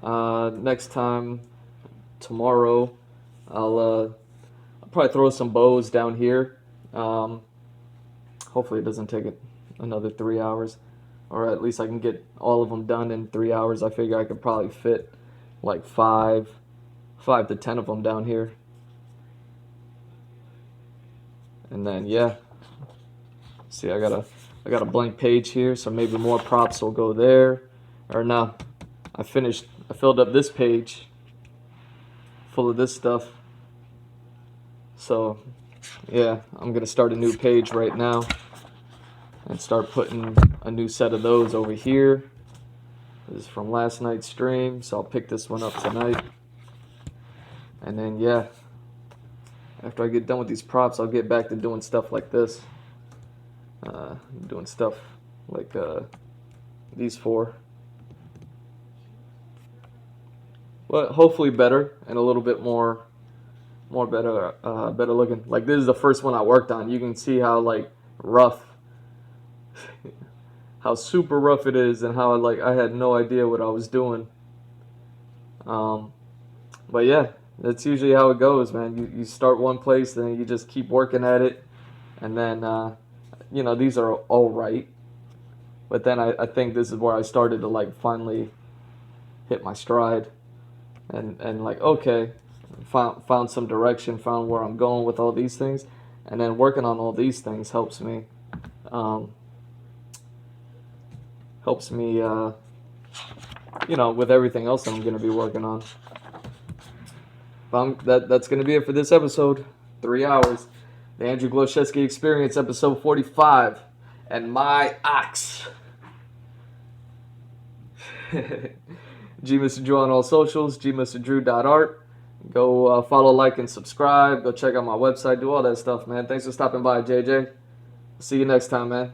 Next time, tomorrow, I'll probably throw some bows down here. Um, Hopefully, it doesn't take it another 3 hours, or at least I can get all of them done in 3 hours. I figure I could probably fit like five to 10 of them down here, and then yeah. See, I got a blank page here, so maybe more props will go there. Or no, I filled up this page full of this stuff. So yeah, I'm gonna start a new page right now and start putting a new set of those over here. This is from last night's stream, so I'll pick this one up tonight. And then yeah, after I get done with these props, I'll get back to doing stuff like this. Doing stuff like these 4. But hopefully better and a little bit more more better looking. Like this is the first one I worked on. You can see how like rough, how super rough it is, and how like I had no idea what I was doing. Um, but yeah, that's usually how it goes, man. You start one place, then you just keep working at it, and then these are all right. But then I think this is where I started to like finally hit my stride, and like okay, found some direction, found where I'm going with all these things, and then working on all these things um, helps me with everything else that I'm gonna be working on. That's gonna be it for this episode. 3 hours. The Andrew Glowczewski Experience, episode 45, and my ox. GMrDrew on all socials, GMrDrew.art. Go follow, like, and subscribe. Go check out my website. Do all that stuff, man. Thanks for stopping by, JJ. See you next time, man.